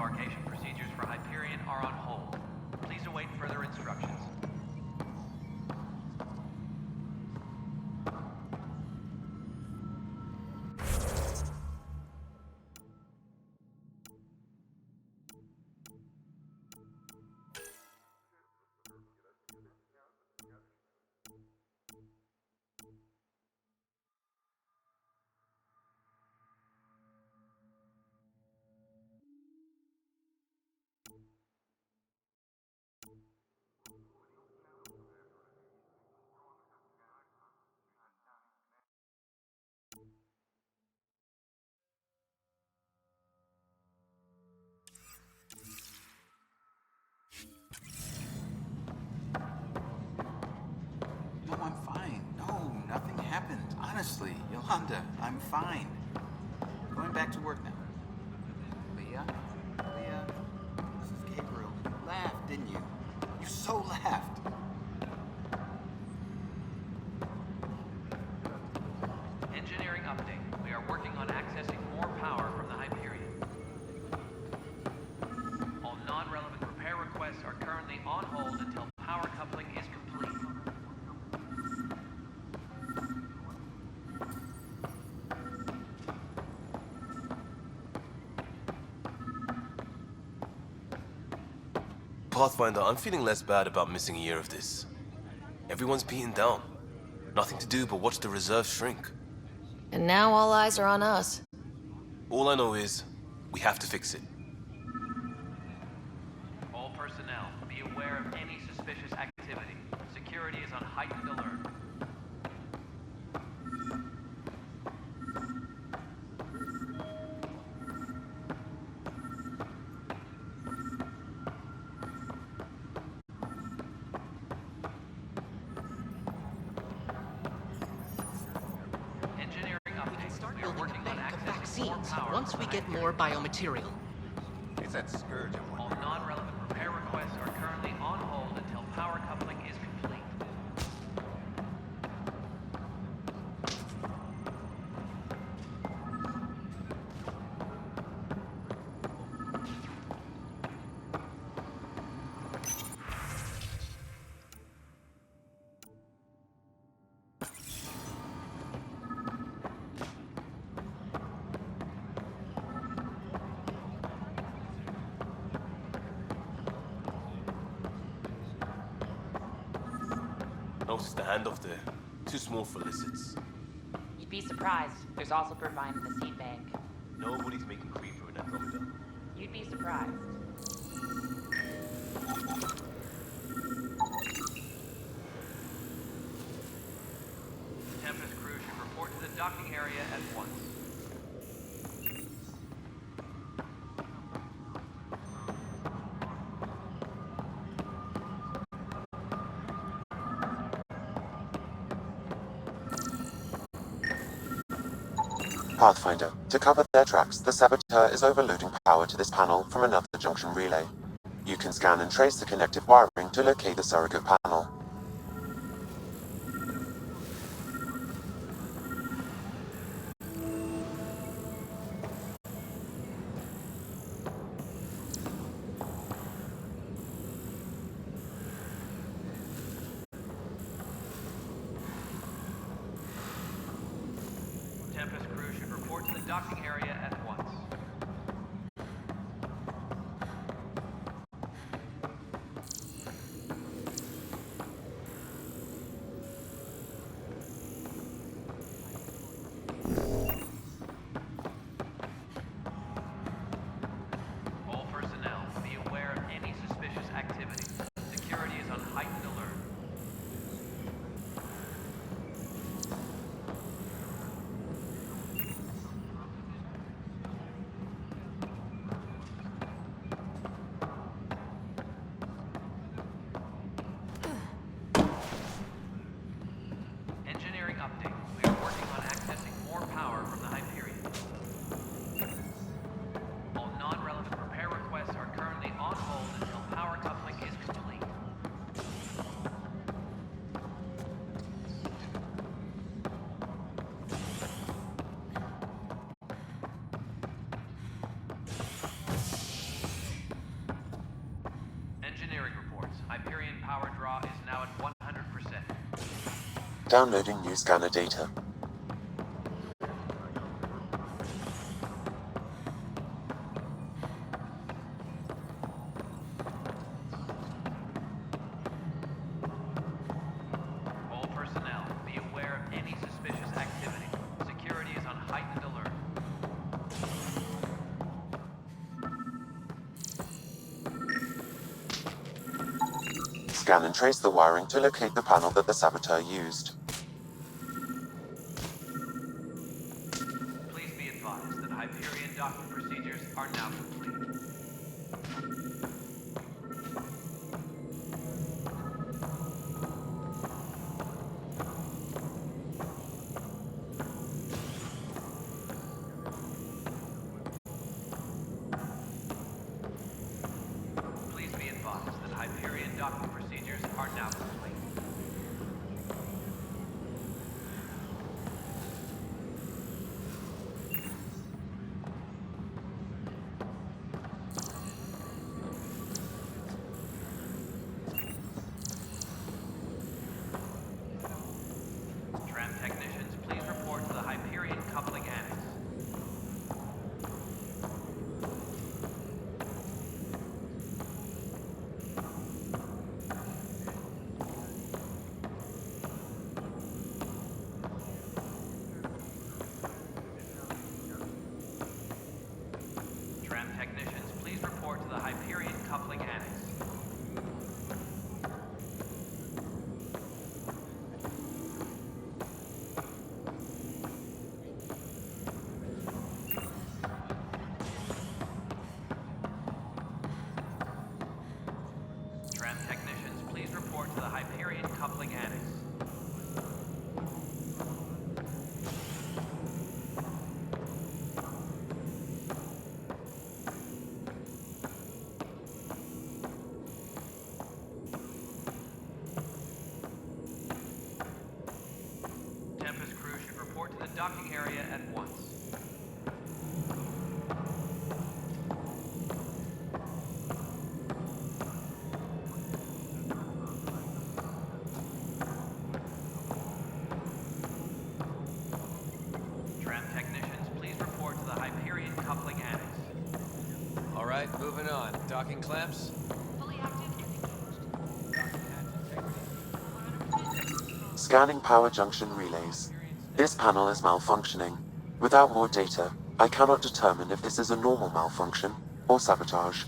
Embarkation procedures for Hyperion are on hold. Please await further instructions. No, I'm fine. No, nothing happened. Honestly, Yolanda, I'm fine. Going back to work now. Leah? Leah? This is Gabriel. You laughed, didn't you? You so laughed. Engineering update. We are working on accessing more power from the Hyperion. All non-relevant repair requests are currently on hold until power coupling is complete. Pathfinder, I'm feeling less bad about missing a year of this. Everyone's beaten down. Nothing to do but watch the reserves shrink. And now all eyes are on us. All I know is, we have to fix it. All personnel, be aware of any suspicious activity. Security is on heightened alert. Engineering update. We are working on accessing more power. Once we get more biomaterial. It's that scourge of All non-relevant repair requests are currently on hold until power coupling is complete. Notice the handoff there. Too small for lizards. You'd be surprised. There's also purvine in the seed bank. Nobody's making creeper in Andromeda. You'd be surprised. Tempest crew should report to the docking area at once. Pathfinder, to cover their tracks, the saboteur is overloading power to this panel from another junction relay. You can scan and trace the connected wiring to locate the surrogate panel. Tempest crew should report to the docking area at once. draw is now at 100%. Downloading new scanner data. All personnel, be aware of any suspicious activity. Security is on heightened alert. Scan and trace the wiring to locate the panel that the saboteur used. Please be advised that Hyperion docking procedures are now complete. Please be advised that Hyperion docking procedures are now complete. Tram technicians, please report to the Hyperion coupling annex. Tram technicians, please report to the Hyperion coupling annex. Tram technicians, please report to the Hyperion coupling annex. Tempest crew should report to the docking area at once. Tram technicians, please report to the Hyperion coupling annex. All right, moving on. Docking clamps? Scanning power junction relays. This panel is malfunctioning. Without more data, I cannot determine if this is a normal malfunction or sabotage.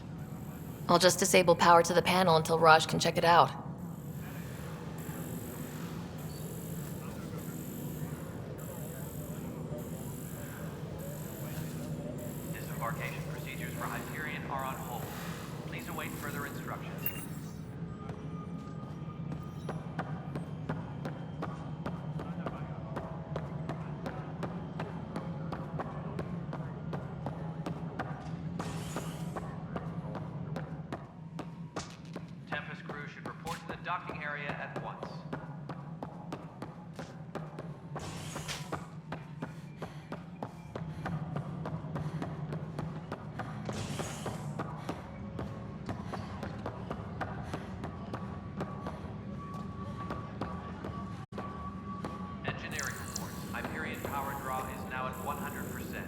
I'll just disable power to the panel until Raj can check it out. Disembarkation procedures for Hyperion are on hold. Please await further instructions. Tempest crew should report to the docking area at once. Engineering reports. Hyperion power draw is now at 100%.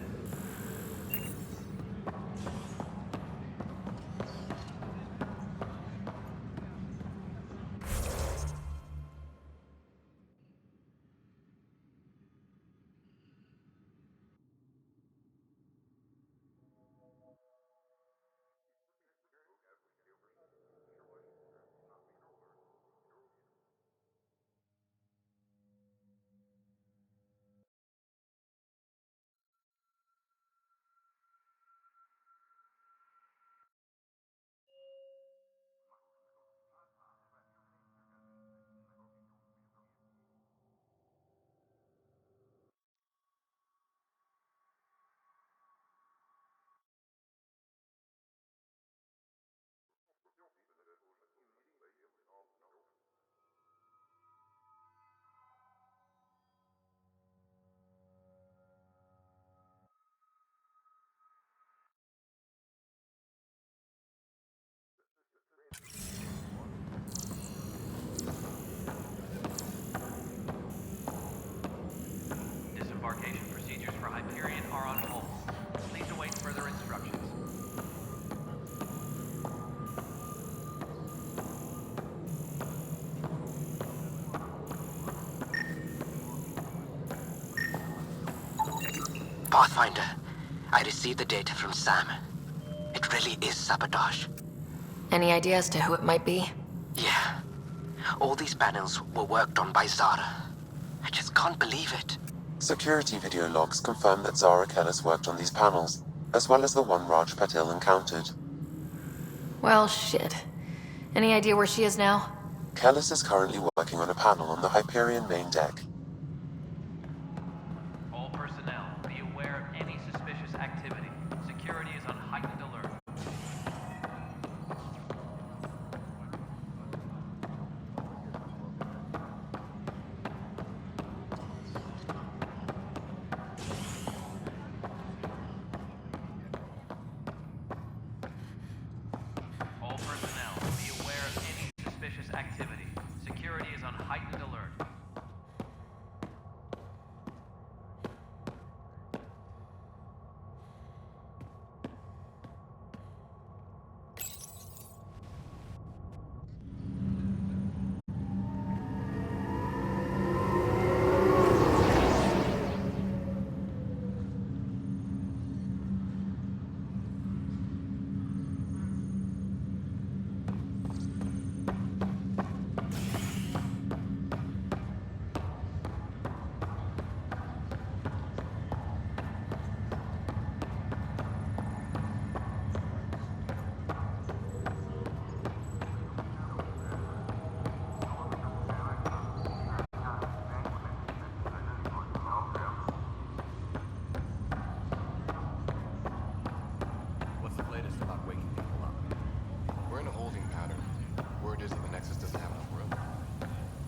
Pathfinder, I received the data from Sam. It really is sabotage. Any idea as to who it might be? Yeah. All these panels were worked on by Zara. I just can't believe it. Security video logs confirm that Zara Kellis worked on these panels, as well as the one Raj Patil encountered. Well, shit. Any idea where she is now? Kellis is currently working on a panel on the Hyperion main deck. All personnel, be aware of any suspicious activity. Security is on heightened alert. All personnel, be aware of any suspicious activity. Security is on heightened alert. What's the latest about waking people up? We're in a holding pattern. Word is that the Nexus doesn't have enough room.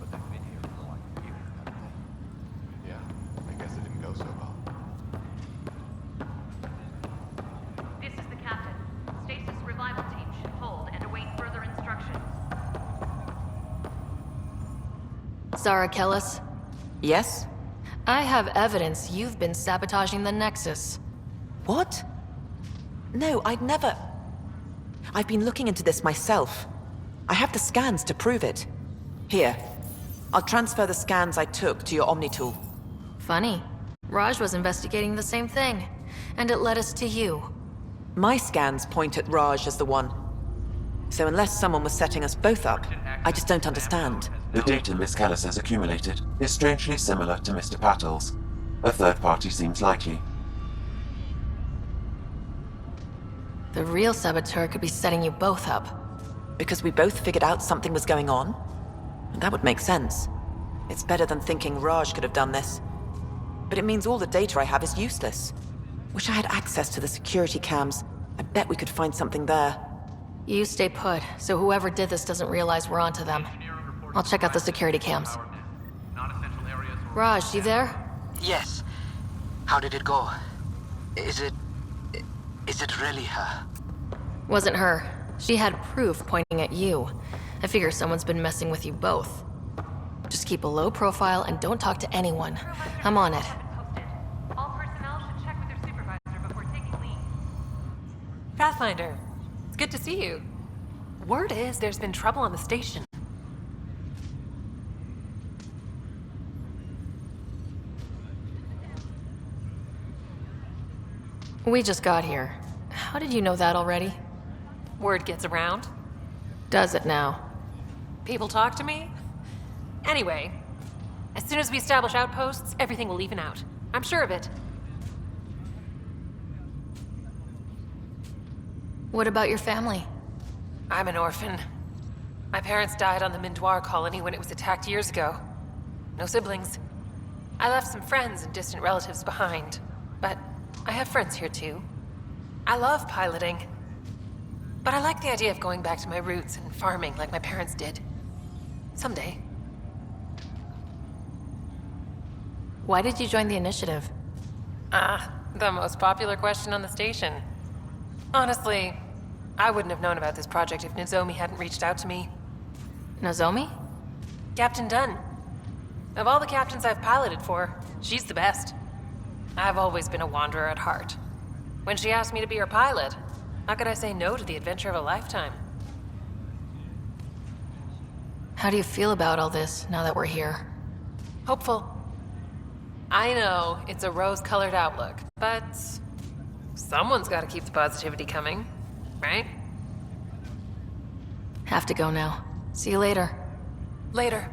But the video is on computer, haven't they? Yeah, I guess it didn't go so well. This is the captain. Stasis revival team should hold and await further instructions. Zara Kellis? Yes? I have evidence you've been sabotaging the Nexus. What? No, I'd never... I've been looking into this myself. I have the scans to prove it. Here. I'll transfer the scans I took to your Omni tool. Funny. Raj was investigating the same thing, and it led us to you. My scans point at Raj as the one. So unless someone was setting us both up, I just don't understand. The data Miss Kellis has accumulated is strangely similar to Mr. Patil's. A third party seems likely. The real saboteur could be setting you both up. Because we both figured out something was going on? And that would make sense. It's better than thinking Raj could have done this. But it means all the data I have is useless. Wish I had access to the security cams. I bet we could find something there. You stay put, so whoever did this doesn't realize we're onto them. I'll check out the security cams. Non-essential areas or Raj, you there? Yes. How did it go? Is it really her? Wasn't her. She had proof pointing at you. I figure someone's been messing with you both. Just keep a low profile and don't talk to anyone. I'm on it. All personnel should check with their supervisor before taking leave. Pathfinder, it's good to see you. Word is there's been trouble on the station. We just got here. How did you know that already? Word gets around. Does it now? People talk to me. Anyway, as soon as we establish outposts, everything will even out. I'm sure of it. What about your family? I'm an orphan. My parents died on the Mindoir colony when it was attacked years ago. No siblings. I left some friends and distant relatives behind, but I have friends here too. I love piloting. But I like the idea of going back to my roots and farming like my parents did. Someday. Why did you join the initiative? The most popular question on the station. Honestly, I wouldn't have known about this project if Nozomi hadn't reached out to me. Nozomi? Captain Dunn. Of all the captains I've piloted for, she's the best. I've always been a wanderer at heart. When she asked me to be her pilot, how could I say no to the adventure of a lifetime? How do you feel about all this now that we're here? Hopeful. I know it's a rose-colored outlook, But someone's got to keep the positivity coming, right? Have to go now. See you later. Later.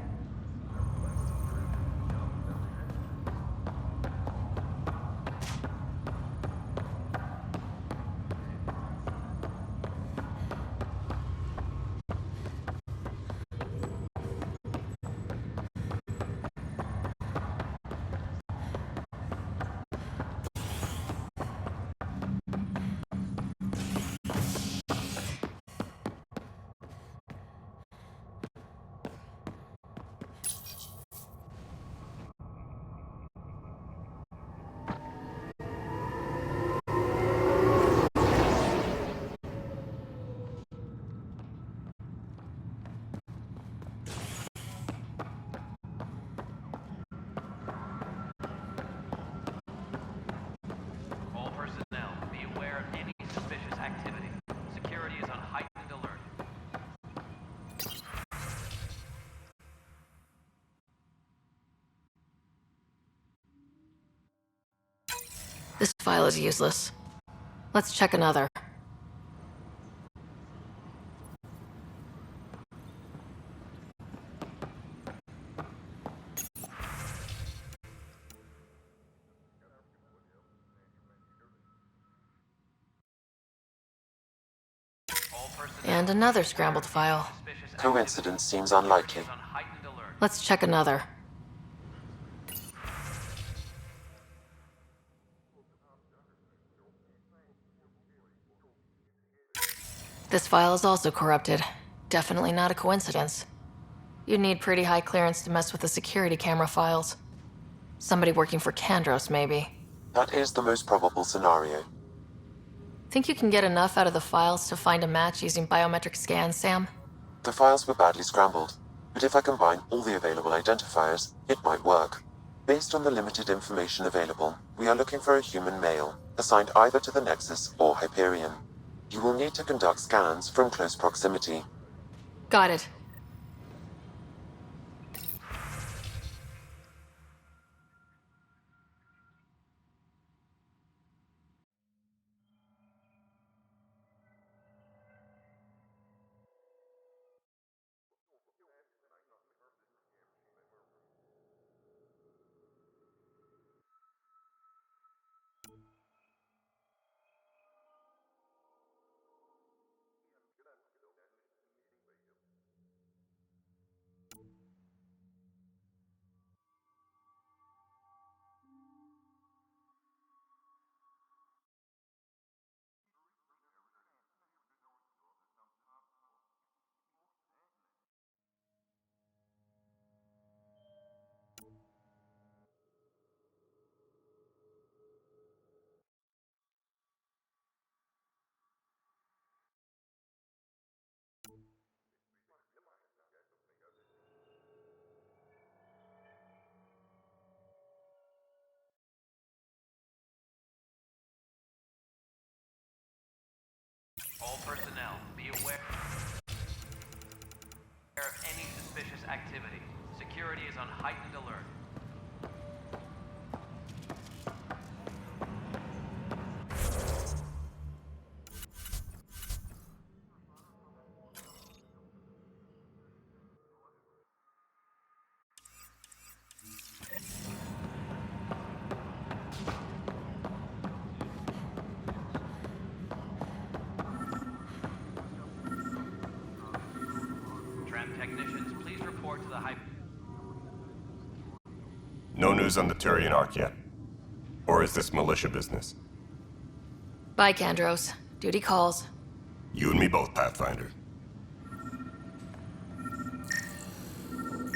All personnel, be aware of any suspicious activity. Security is on heightened alert. This file is useless. Let's check another. All personnel, And another scrambled file. suspicious Coincidence seems unlikely. activity is on heightened alert. Let's check another. This file is also corrupted. Definitely not a coincidence. You'd need pretty high clearance to mess with the security camera files. Somebody working for Kandros, maybe. That is the most probable scenario. Think you can get enough out of the files to find a match using biometric scans, Sam? The files were badly scrambled, but if I combine all the available identifiers, it might work. Based on the limited information available, we are looking for a human male, assigned either to the Nexus or Hyperion. You will need to conduct scans from close proximity. Got it. All personnel, be aware of any suspicious activity. Security is on heightened alert. Tram technicians, please report to the No news on the Turian Ark yet? Or is this militia business? Bye, Kandros. Duty calls. You and me both, Pathfinder.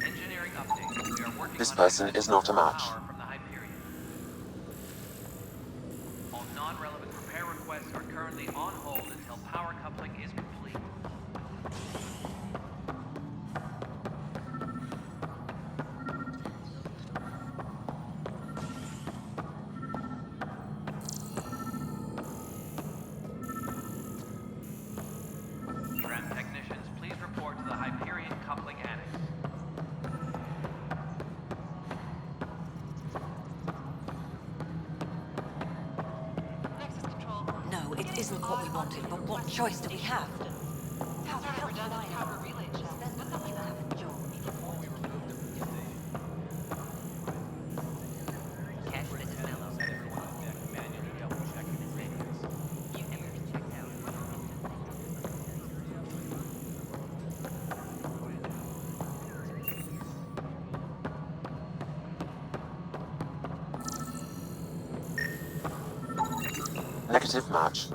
engineering update. We are working This on person access is not a match. power from the Hyperion. All non-relevant repair requests are currently on hold until power coupling is complete. Tram technicians, please report to the Hyperion coupling annex. isn't what we wanted, but what choice do we have? How the hell did I know? Negative match.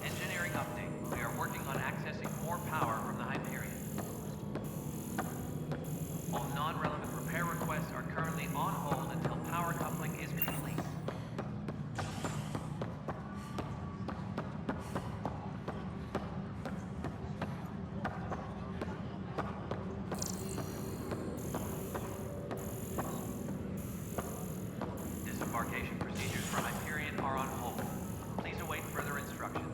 Engineering update. We are working on accessing more power from the Hyperion. All non-relevant repair requests are currently on hold until power coupling is complete. Disembarkation procedures for Hyperion are on hold. Please await further instructions.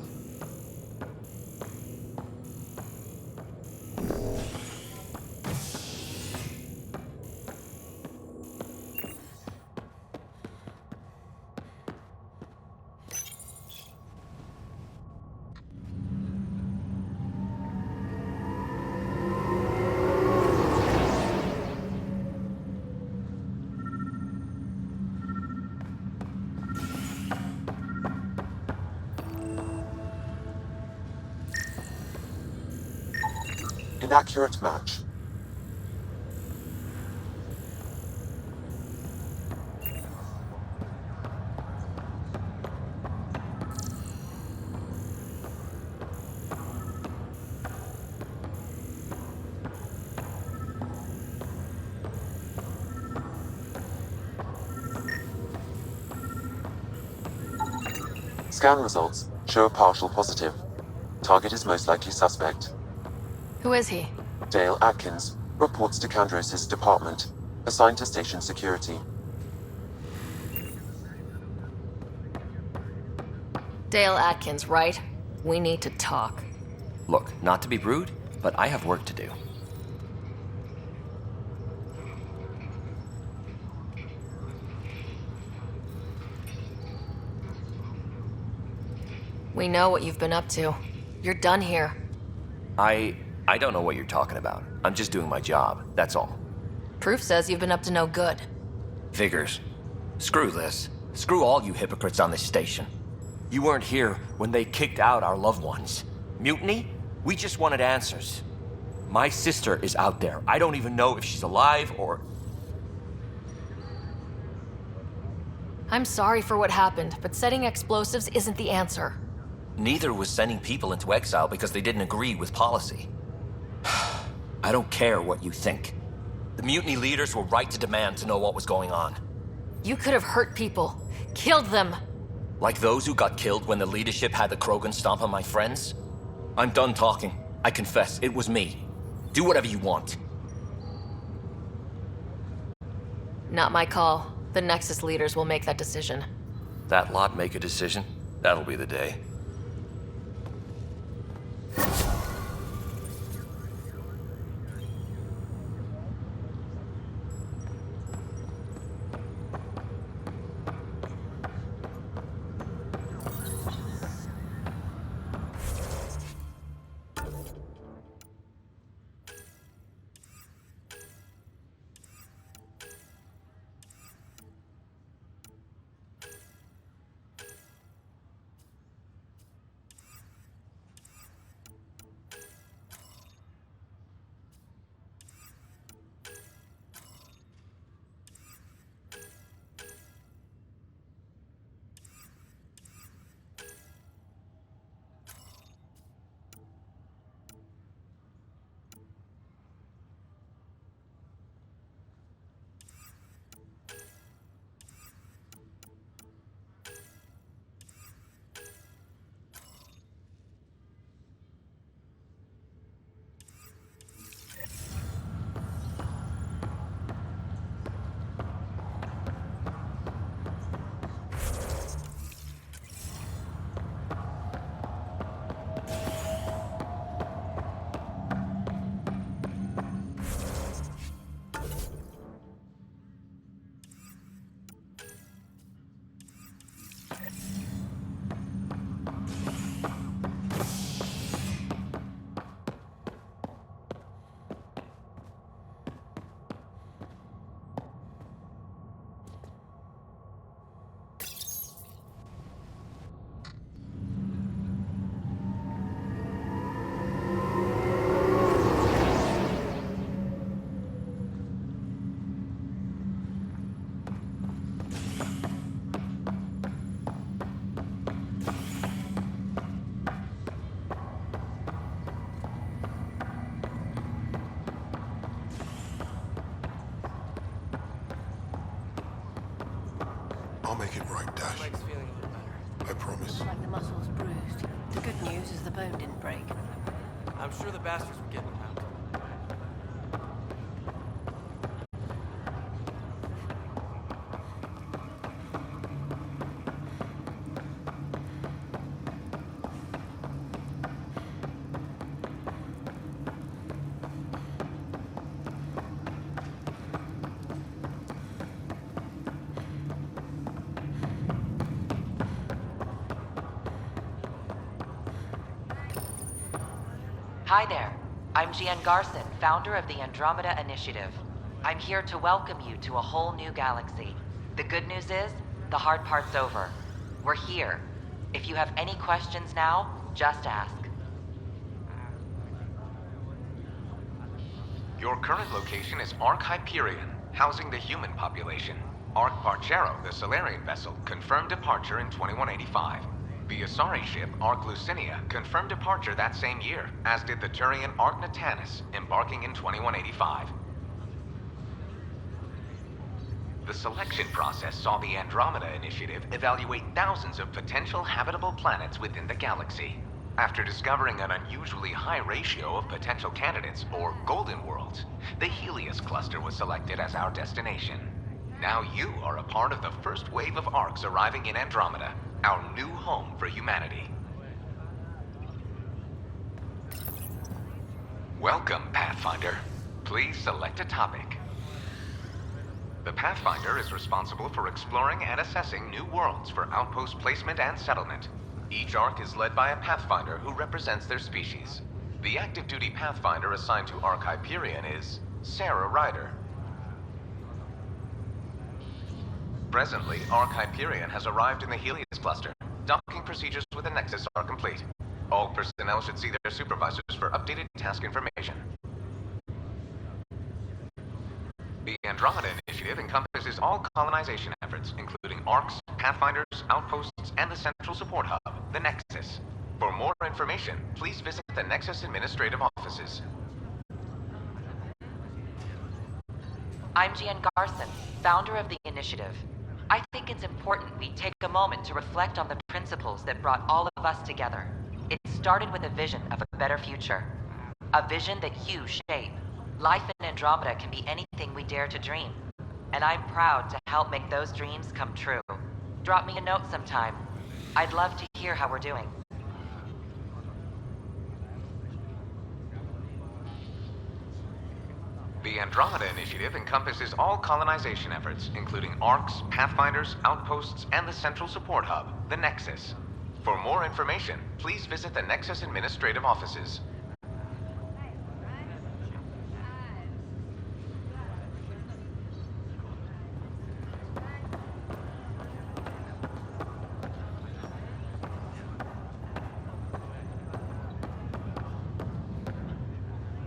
Inaccurate match. Scan results show a partial positive. Target is most likely suspect. Who is he? Dale Atkins reports to Kandros' department, assigned to station security. Dale Atkins, right? We need to talk. Look, not to be rude, but I have work to do. We know what you've been up to. You're done here. I don't know what you're talking about. I'm just doing my job, that's all. Proof says you've been up to no good. Figures. Screw this. Screw all you hypocrites on this station. You weren't here when they kicked out our loved ones. Mutiny? We just wanted answers. My sister is out there. I don't even know if she's alive or... I'm sorry for what happened, but setting explosives isn't the answer. Neither was sending people into exile because they didn't agree with policy. I don't care what you think. The mutiny leaders were right to demand to know what was going on. You could have hurt people. Killed them. Like those who got killed when the leadership had the Krogan stomp on my friends? I'm done talking. I confess, it was me. Do whatever you want. Not my call. The Nexus leaders will make that decision. That lot make a decision? That'll be the day. phone didn't break. I'm sure the bastards were getting around. Hi there. I'm Gian Garson, founder of the Andromeda Initiative. I'm here to welcome you to a whole new galaxy. The good news is, the hard part's over. We're here. If you have any questions now, just ask. Your current location is Ark Hyperion, housing the human population. Ark Parchero, the Solarian vessel, confirmed departure in 2185. The Asari ship, Ark Lucinia, confirmed departure that same year, as did the Turian Ark Natanus, embarking in 2185. The selection process saw the Andromeda Initiative evaluate thousands of potential habitable planets within the galaxy. After discovering an unusually high ratio of potential candidates, or golden worlds, the Helios cluster was selected as our destination. Now you are a part of the first wave of Arks arriving in Andromeda, our new home for humanity. Welcome, Pathfinder. Please select a topic. The Pathfinder is responsible for exploring and assessing new worlds for outpost placement and settlement. Each Ark is led by a Pathfinder who represents their species. The active duty Pathfinder assigned to Ark Hyperion is Sarah Ryder. Presently, Ark Hyperion has arrived in the Helios cluster. Docking procedures with the Nexus are complete. All personnel should see their supervisors for updated task information. The Andromeda Initiative encompasses all colonization efforts, including Arks, Pathfinders, outposts, and the central support hub, the Nexus. For more information, please visit the Nexus administrative offices. I'm Gian Garson, founder of the Initiative. I think it's important we take a moment to reflect on the principles that brought all of us together. It started with a vision of a better future. A vision that you shape. Life in Andromeda can be anything we dare to dream. And I'm proud to help make those dreams come true. Drop me a note sometime. I'd love to hear how we're doing. The Andromeda Initiative encompasses all colonization efforts, including Arks, Pathfinders, outposts, and the central support hub, the Nexus. For more information, please visit the Nexus administrative offices.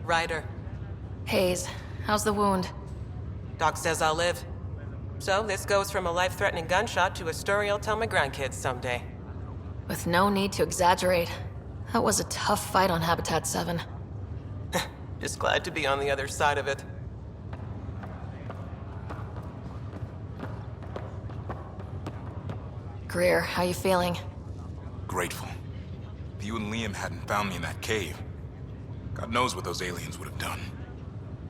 Ryder. Hayes, how's the wound? Doc says I'll live. So this goes from a life-threatening gunshot to a story I'll tell my grandkids someday. With no need to exaggerate. That was a tough fight on Habitat 7. Just glad to be on the other side of it. Greer, how you feeling? Grateful. If you and Liam hadn't found me in that cave, God knows what those aliens would have done.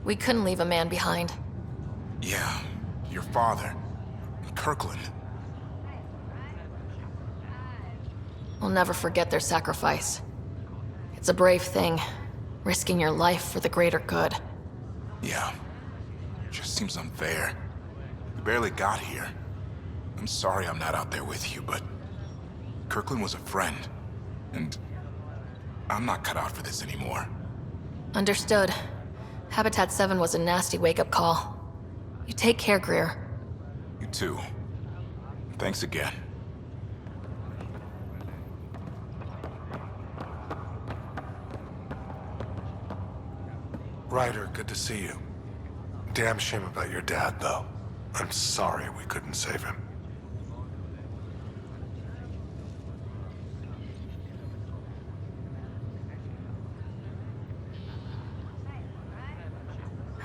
We couldn't leave a man behind. Yeah, your father. And Kirkland. We'll never forget their sacrifice. It's a brave thing, risking your life for the greater good. Yeah. Just seems unfair. We barely got here. I'm sorry I'm not out there with you, but Kirkland was a friend, and I'm not cut out for this anymore. Understood. Habitat 7 was a nasty wake-up call. You take care, Greer. You too. Thanks again. Ryder, good to see you. Damn shame about your dad, though. I'm sorry we couldn't save him.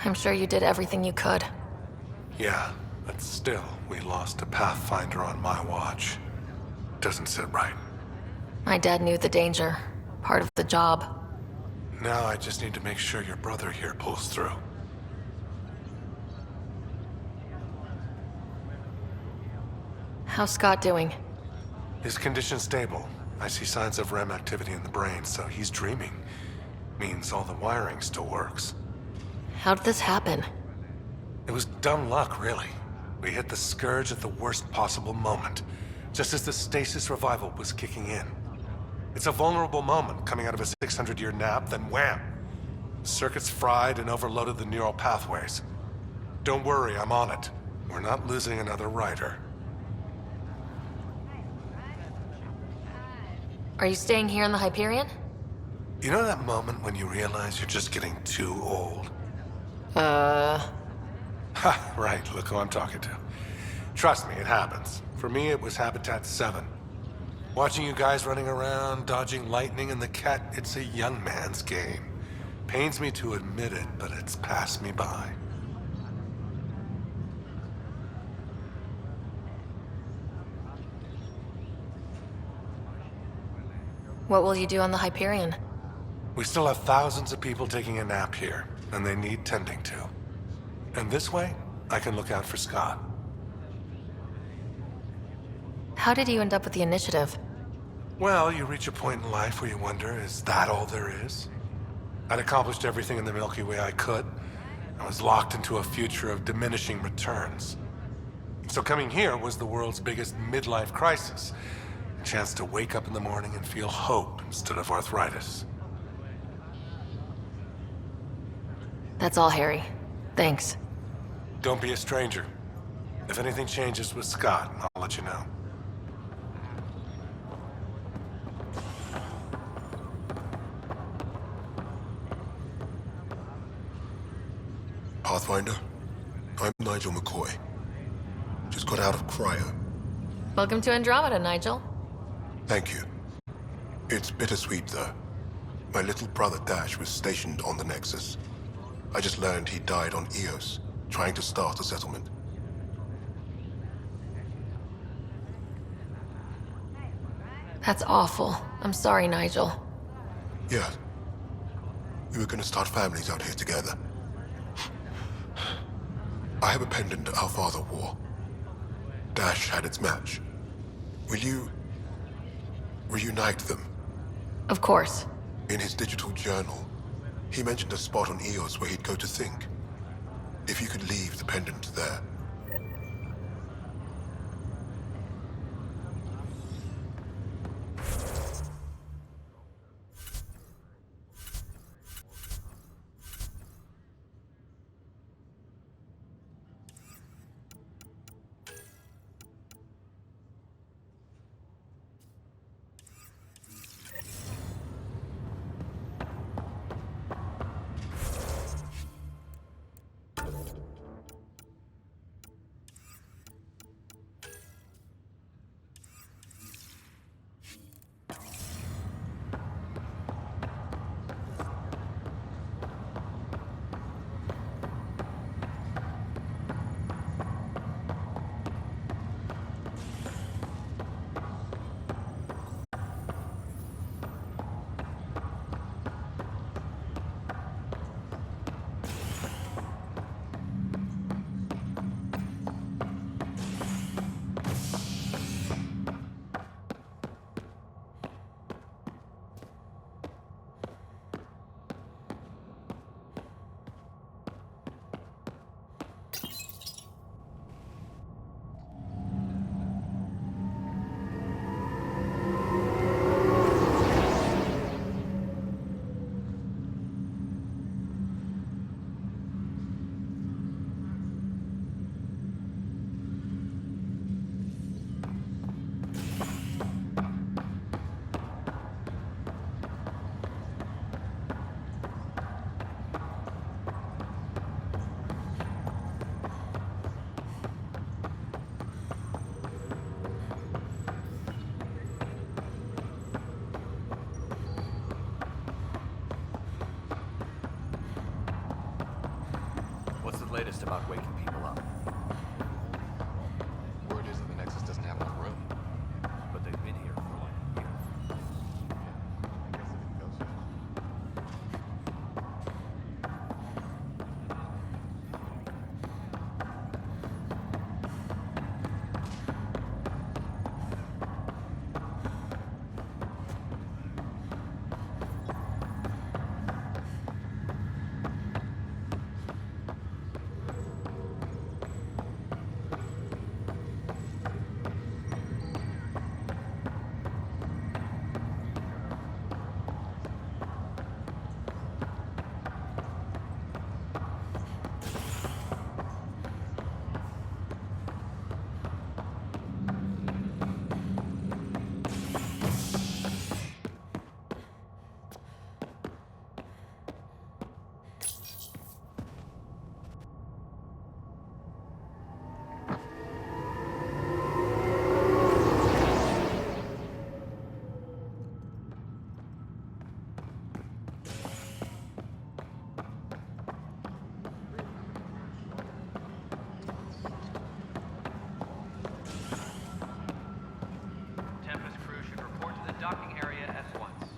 I'm sure you did everything you could. Yeah, but still, we lost a Pathfinder on my watch. Doesn't sit right. My dad knew the danger. Part of the job. Now I just need to make sure your brother here pulls through. How's Scott doing? His condition's stable. I see signs of REM activity in the brain, so he's dreaming. Means all the wiring still works. How did this happen? It was dumb luck, really. We hit the Scourge at the worst possible moment, just as the stasis revival was kicking in. It's a vulnerable moment coming out of a 600-year nap, then wham! The circuits fried and overloaded the neural pathways. Don't worry, I'm on it. We're not losing another rider. Are you staying here in the Hyperion? You know that moment when you realize you're just getting too old? Ha, right, look who I'm talking to. Trust me, it happens. For me, it was Habitat 7. Watching you guys running around, dodging lightning and the cat, it's a young man's game. Pains me to admit it, but it's passed me by. What will you do on the Hyperion? We still have thousands of people taking a nap here, and they need tending to. And this way, I can look out for Scott. How did you end up with the initiative? Well, you reach a point in life where you wonder, is that all there is? I'd accomplished everything in the Milky Way I could. I was locked into a future of diminishing returns. So coming here was the world's biggest midlife crisis. A chance to wake up in the morning and feel hope instead of arthritis. That's all, Harry. Thanks. Don't be a stranger. If anything changes with Scott, I'll let you know. Pathfinder, I'm Nigel McCoy. Just got out of cryo. Welcome to Andromeda, Nigel. Thank you. It's bittersweet, though. My little brother Dash was stationed on the Nexus. I just learned he died on Eos, trying to start a settlement. That's awful. I'm sorry, Nigel. Yeah. We were gonna start families out here together. I have a pendant our father wore. Dash had its match. Will you reunite them? Of course. In his digital journal, he mentioned a spot on Eos where he'd go to think. If you could leave the pendant there. Latest about waking people up. Word is that the Nexus doesn't have enough room. But they've been here for like a year. docking area at once.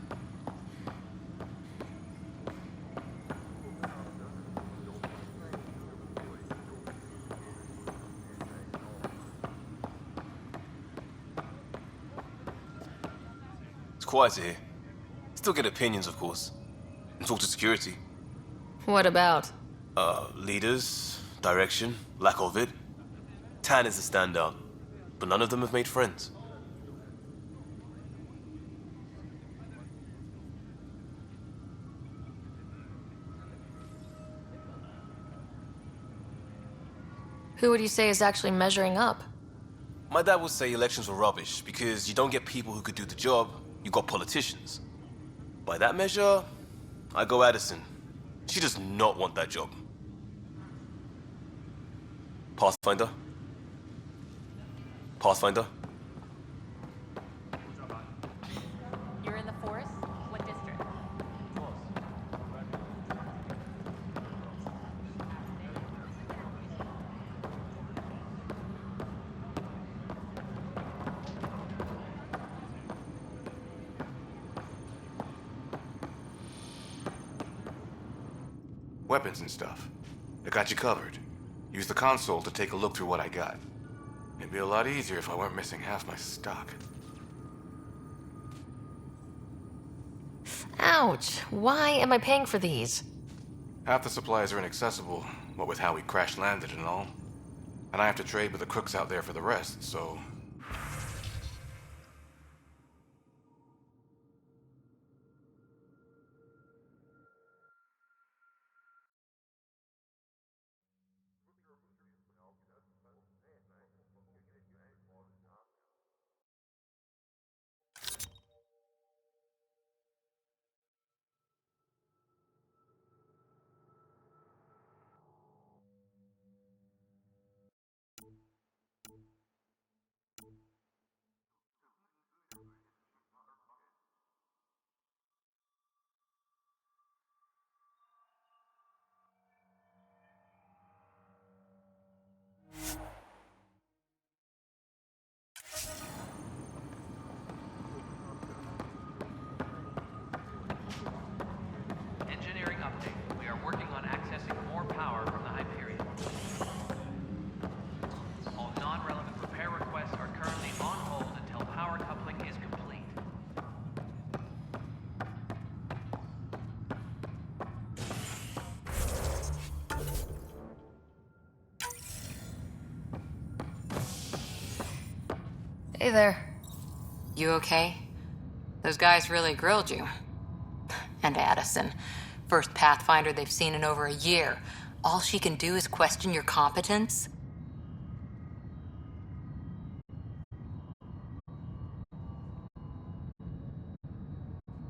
It's quiet here. Still get opinions, of course. And talk to security. What about? Leaders, direction, lack of it. Tan is the standout, but none of them have made friends. Who would you say is actually measuring up? My dad would say elections were rubbish because you don't get people who could do the job, you got politicians. By that measure, I go Addison. She does not want that job. Pathfinder? Pathfinder? You're in the forest? What district? Weapons and stuff. I got you covered. Use the console to take a look through what I got. It'd be a lot easier if I weren't missing half my stock. Ouch! Why am I paying for these? Half the supplies are inaccessible, what with how we crash-landed and all. And I have to trade with the crooks out there for the rest, so... Engineering update. We are working on accessing more power from the Hyperion. All non-relevant repair requests are currently on hold until power coupling is complete. Hey there. You okay? Those guys really grilled you. And Addison. First Pathfinder they've seen in over a year. All she can do is question your competence?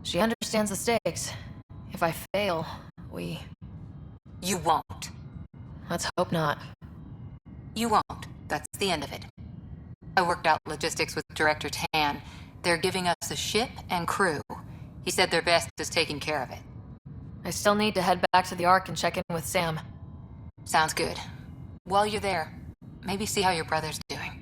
She understands the stakes. If I fail, we... You won't. Let's hope not. You won't. That's the end of it. I worked out logistics with Director Tan. They're giving us a ship and crew. He said their best is taking care of it. I still need to head back to the Ark and check in with Sam. Sounds good. While you're there, maybe see how your brother's doing.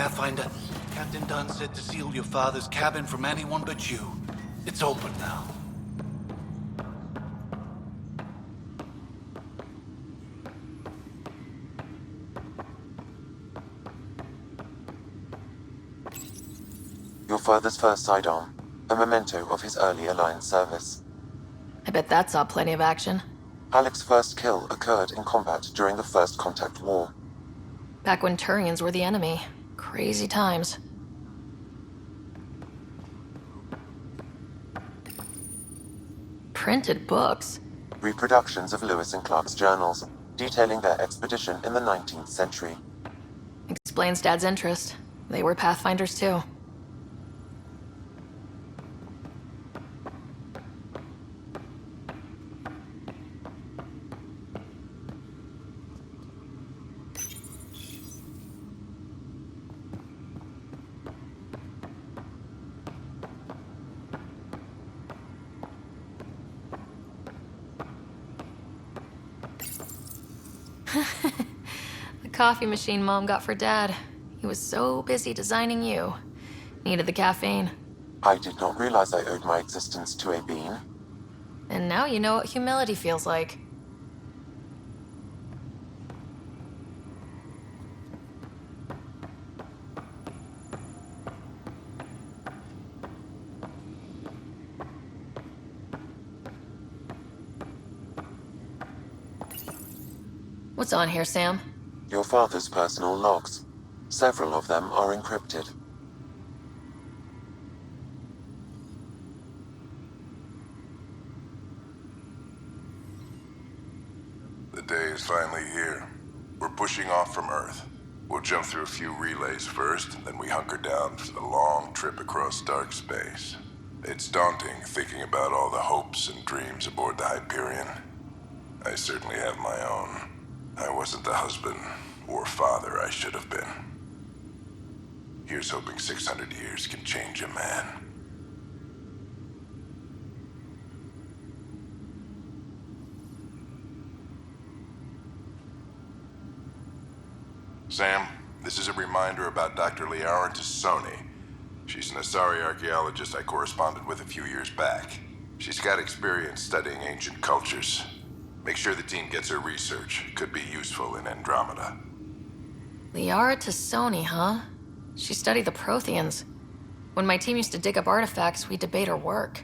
Pathfinder. Captain Dunn said to seal your father's cabin from anyone but you. It's open now. Your father's first sidearm, a memento of his early Alliance service. I bet that saw plenty of action. Alec's first kill occurred in combat during the First Contact War. Back when Turians were the enemy. Crazy times. Printed books? Reproductions of Lewis and Clark's journals, detailing their expedition in the 19th century. Explains Dad's interest. They were Pathfinders too. The coffee machine Mom got for Dad. He was so busy designing you. Needed the caffeine. I did not realize I owed my existence to a bean. And now you know what humility feels like. What's on here, Sam? Your father's personal logs. Several of them are encrypted. The day is finally here. We're pushing off from Earth. We'll jump through a few relays first, and then we hunker down for the long trip across dark space. It's daunting thinking about all the hopes and dreams aboard the Hyperion. I certainly have my own. I wasn't the husband or father I should have been. Here's hoping 600 years can change a man. Sam, this is a reminder about Dr. Liara Tassoni. She's an Asari archaeologist I corresponded with a few years back. She's got experience studying ancient cultures. Make sure the team gets her research. Could be useful in Andromeda. Liara Tassoni, huh? She studied the Protheans. When my team used to dig up artifacts, we'd debate her work.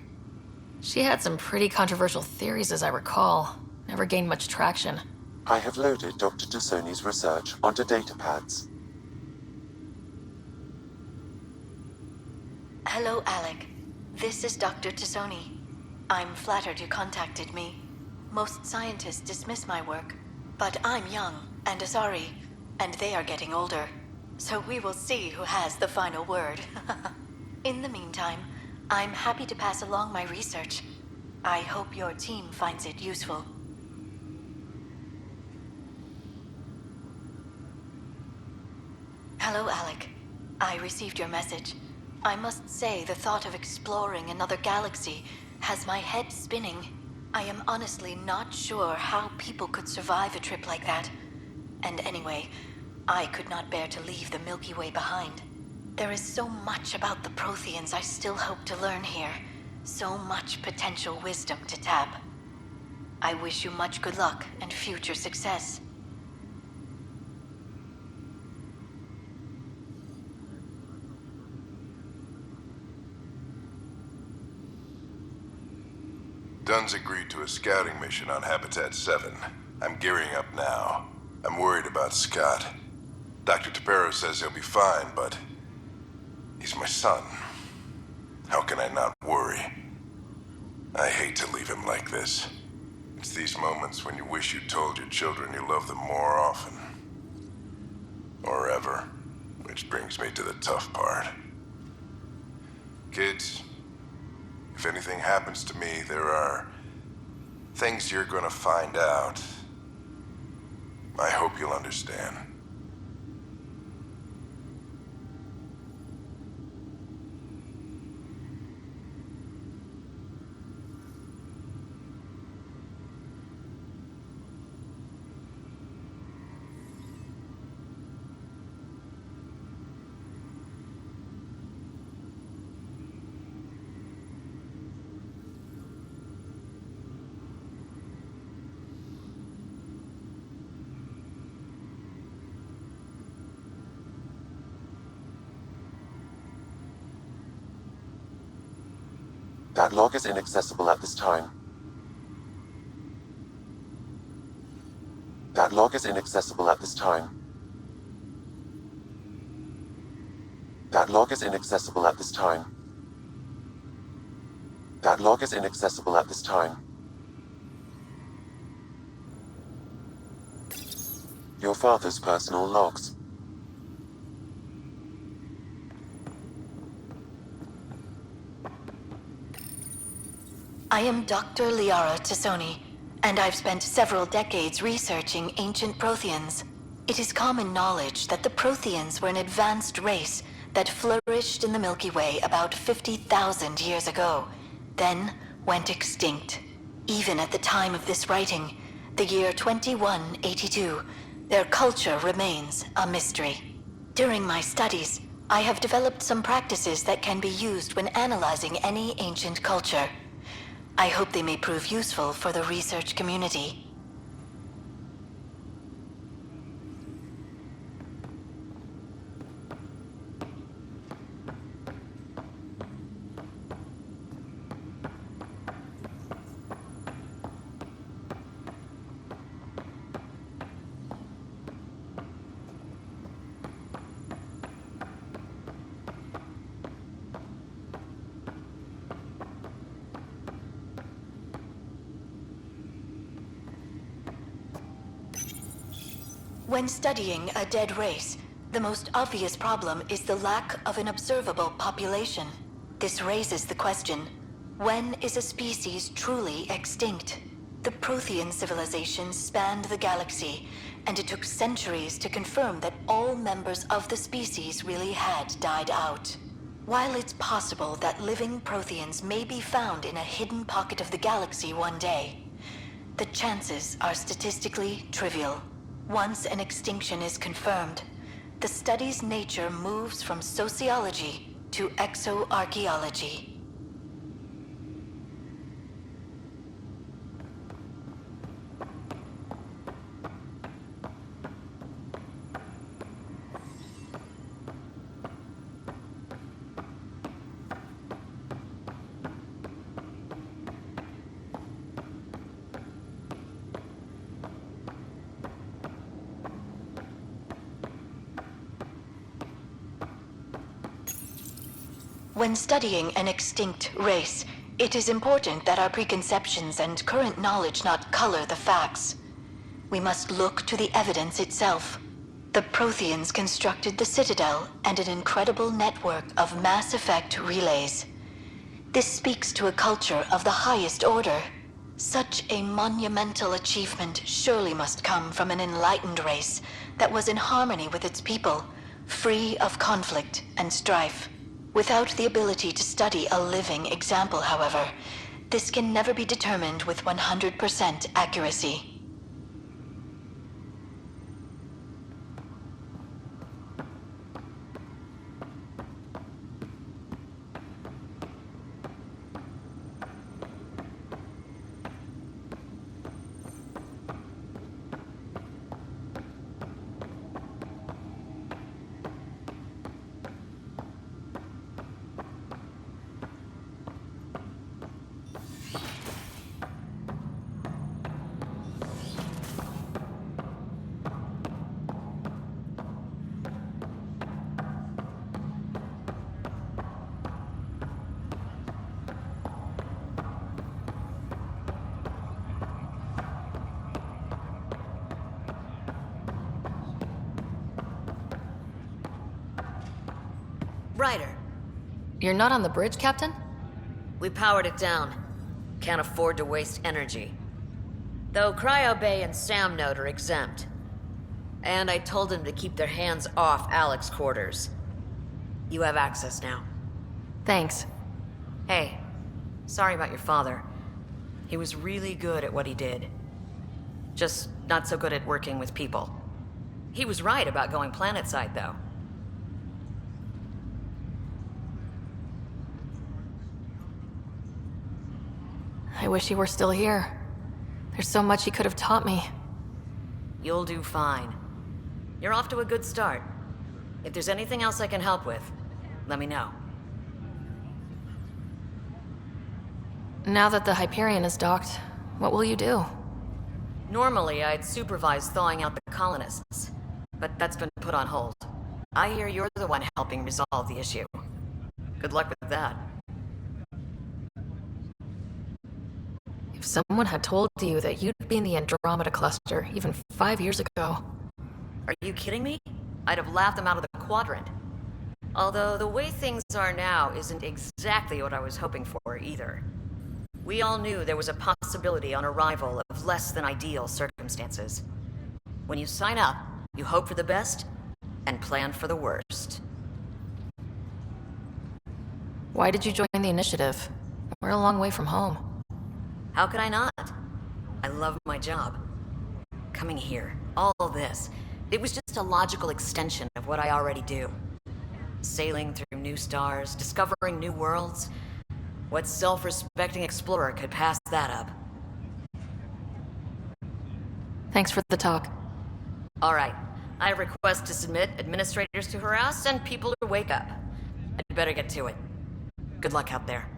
She had some pretty controversial theories, as I recall. Never gained much traction. I have loaded Dr. Tassoni's research onto datapads. Hello, Alec. This is Dr. Tassoni. I'm flattered you contacted me. Most scientists dismiss my work, but I'm young and Asari, and they are getting older. So we will see who has the final word. In the meantime, I'm happy to pass along my research. I hope your team finds it useful. Hello, Alec. I received your message. I must say the thought of exploring another galaxy has my head spinning. I am honestly not sure how people could survive a trip like that. And anyway, I could not bear to leave the Milky Way behind. There is so much about the Protheans I still hope to learn here. So much potential wisdom to tap. I wish you much good luck and future success. Dunn's agreed to a scouting mission on Habitat 7. I'm gearing up now. I'm worried about Scott. Dr. Tapero says he'll be fine, but he's my son. How can I not worry? I hate to leave him like this. It's these moments when you wish you told your children you love them more often. Or ever. Which brings me to the tough part. Kids, if anything happens to me, there are things you're gonna find out. I hope you'll understand. That log is inaccessible at this time. That log is inaccessible at this time. That log is inaccessible at this time. That log is inaccessible at this time. Your father's personal logs. I am Dr. Liara Tassoni, and I've spent several decades researching ancient Protheans. It is common knowledge that the Protheans were an advanced race that flourished in the Milky Way about 50,000 years ago, then went extinct. Even at the time of this writing, the year 2182, their culture remains a mystery. During my studies, I have developed some practices that can be used when analyzing any ancient culture. I hope they may prove useful for the research community. When studying a dead race, the most obvious problem is the lack of an observable population. This raises the question, when is a species truly extinct? The Prothean civilization spanned the galaxy, and it took centuries to confirm that all members of the species really had died out. While it's possible that living Protheans may be found in a hidden pocket of the galaxy one day, the chances are statistically trivial. Once an extinction is confirmed, the study's nature moves from sociology to exoarchaeology. When studying an extinct race, it is important that our preconceptions and current knowledge not color the facts. We must look to the evidence itself. The Protheans constructed the Citadel and an incredible network of mass effect relays. This speaks to a culture of the highest order. Such a monumental achievement surely must come from an enlightened race that was in harmony with its people, free of conflict and strife. Without the ability to study a living example, however, this can never be determined with 100% accuracy. Ryder. You're not on the bridge, Captain? We powered it down. Can't afford to waste energy. Though Cryo Bay and Sam Node are exempt. And I told them to keep their hands off Alec's quarters. You have access now. Thanks. Hey, sorry about your father. He was really good at what he did. Just not so good at working with people. He was right about going planetside, though. I wish he were still here. There's so much he could have taught me. You'll do fine. You're off to a good start. If there's anything else I can help with, let me know. Now that the Hyperion is docked, what will you do? Normally, I'd supervise thawing out the colonists, but that's been put on hold. I hear you're the one helping resolve the issue. Good luck with that. If someone had told you that you'd be in the Andromeda cluster even 5 years ago... Are you kidding me? I'd have laughed them out of the quadrant. Although the way things are now isn't exactly what I was hoping for either. We all knew there was a possibility on arrival of less than ideal circumstances. When you sign up, you hope for the best and plan for the worst. Why did you join the initiative? We're a long way from home. How could I not? I love my job. Coming here, all this, it was just a logical extension of what I already do. Sailing through new stars, discovering new worlds. What self-respecting explorer could pass that up? Thanks for the talk. All right. I request to submit administrators to harass and people to wake up. I'd better get to it. Good luck out there.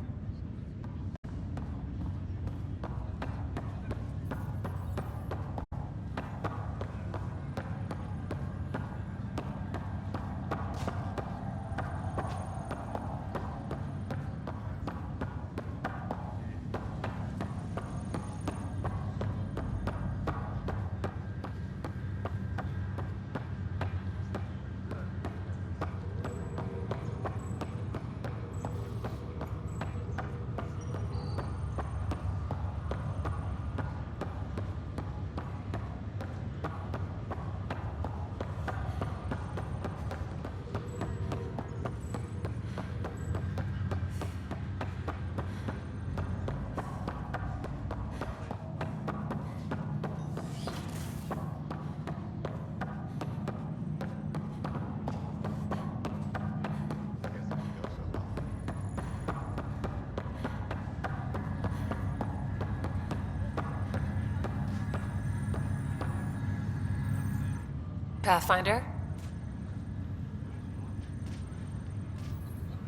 Pathfinder?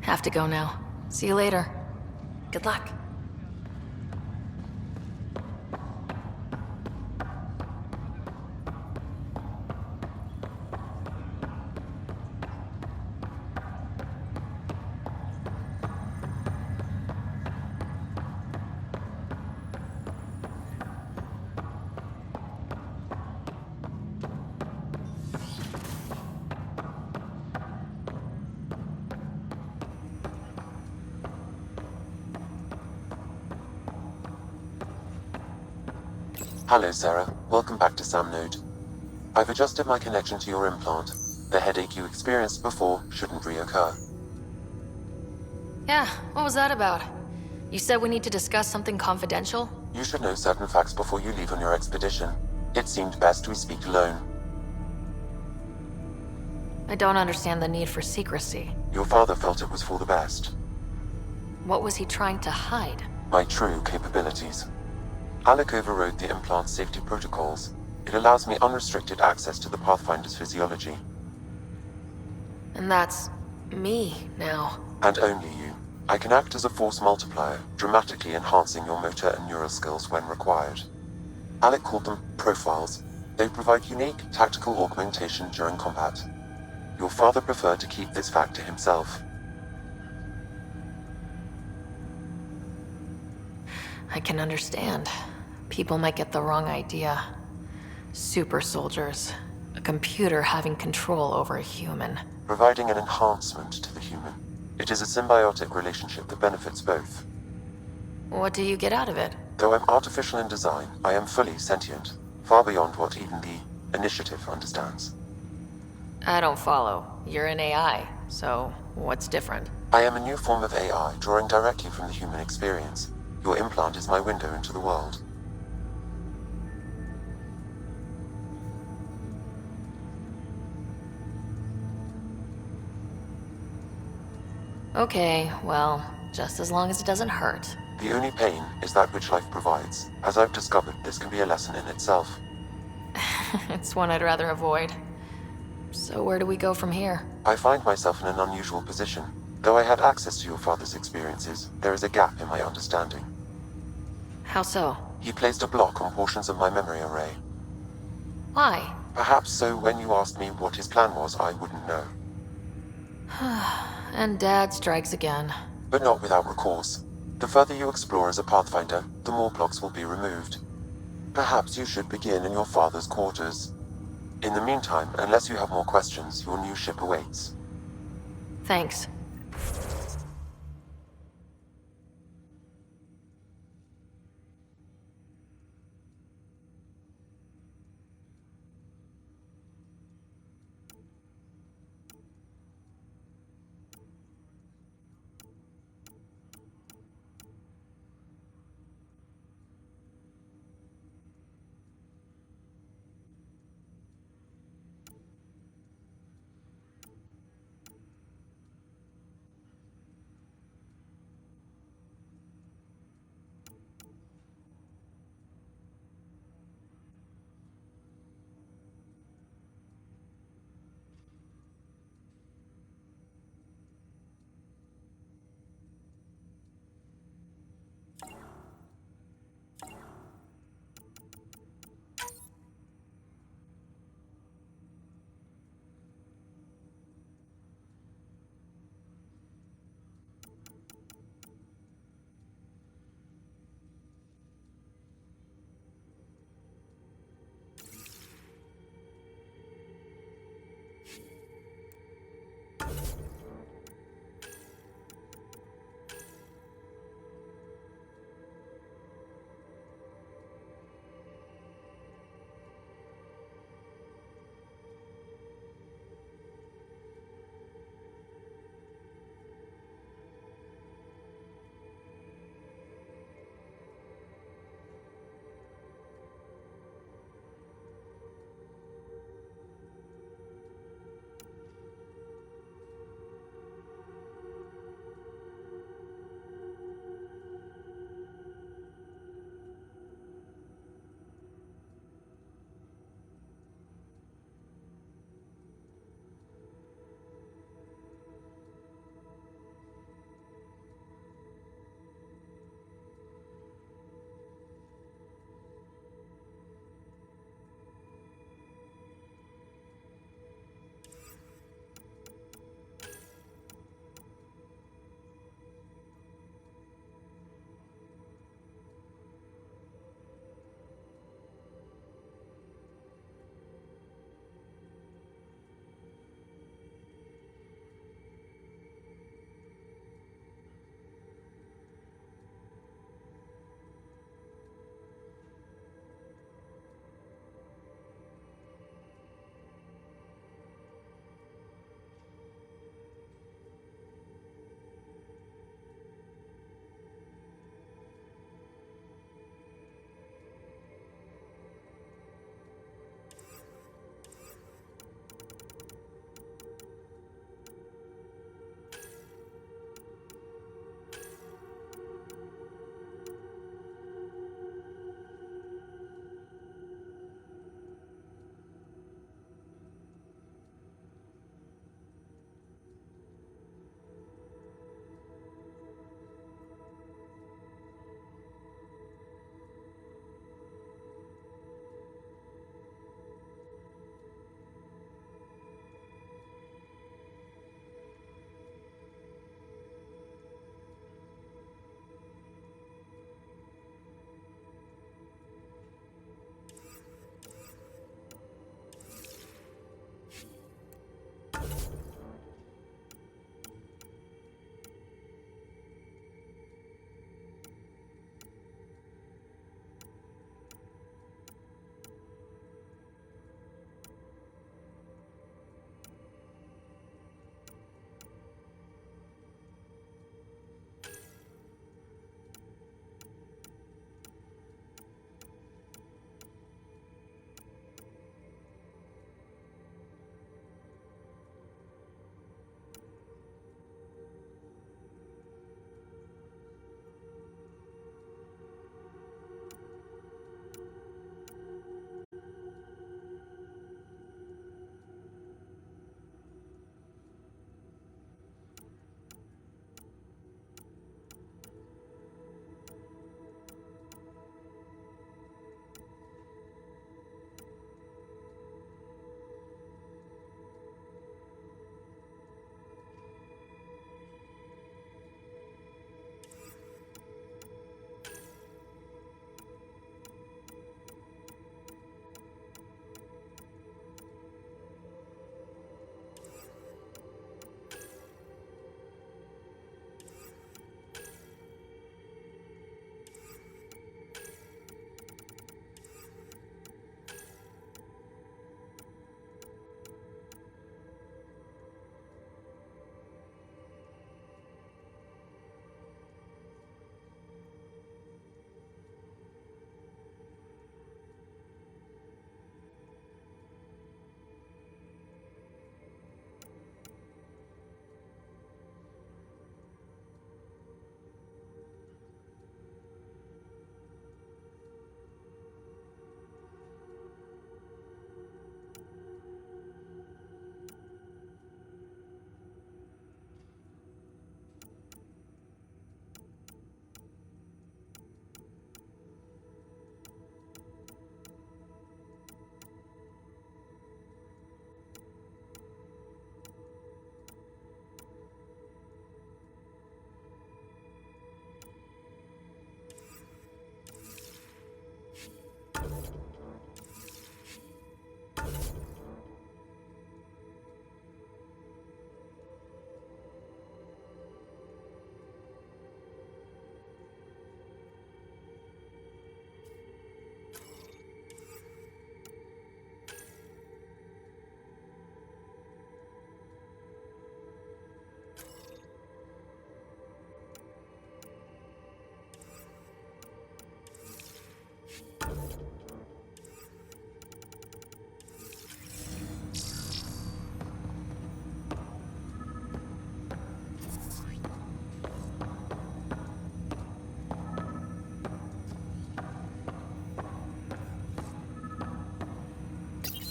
Have to go now. See you later. Good luck. Hello, Sarah. Welcome back to SamNode. I've adjusted my connection to your implant. The headache you experienced before shouldn't reoccur. Yeah, what was that about? You said we need to discuss something confidential? You should know certain facts before you leave on your expedition. It seemed best we speak alone. I don't understand the need for secrecy. Your father felt it was for the best. What was he trying to hide? My true capabilities. Alec overrode the implant's safety protocols. It allows me unrestricted access to the Pathfinder's physiology. And that's... me, now. And only you. I can act as a force multiplier, dramatically enhancing your motor and neural skills when required. Alec called them profiles. They provide unique, tactical augmentation during combat. Your father preferred to keep this fact to himself. I can understand. People might get the wrong idea. Super soldiers. A computer having control over a human. Providing an enhancement to the human. It is a symbiotic relationship that benefits both. What do you get out of it? Though I'm artificial in design, I am fully sentient. Far beyond what even the Initiative understands. I don't follow. You're an AI, so what's different? I am a new form of AI, drawing directly from the human experience. Your implant is my window into the world. Okay, well, just as long as it doesn't hurt. The only pain is that which life provides. As I've discovered, this can be a lesson in itself. It's one I'd rather avoid. So where do we go from here? I find myself in an unusual position. Though I had access to your father's experiences, there is a gap in my understanding. How so? He placed a block on portions of my memory array. Why? Perhaps so when you asked me what his plan was, I wouldn't know. And Dad strikes again. But not without recourse. The further you explore as a Pathfinder, the more blocks will be removed. Perhaps you should begin in your father's quarters. In the meantime, unless you have more questions, your new ship awaits. Thanks.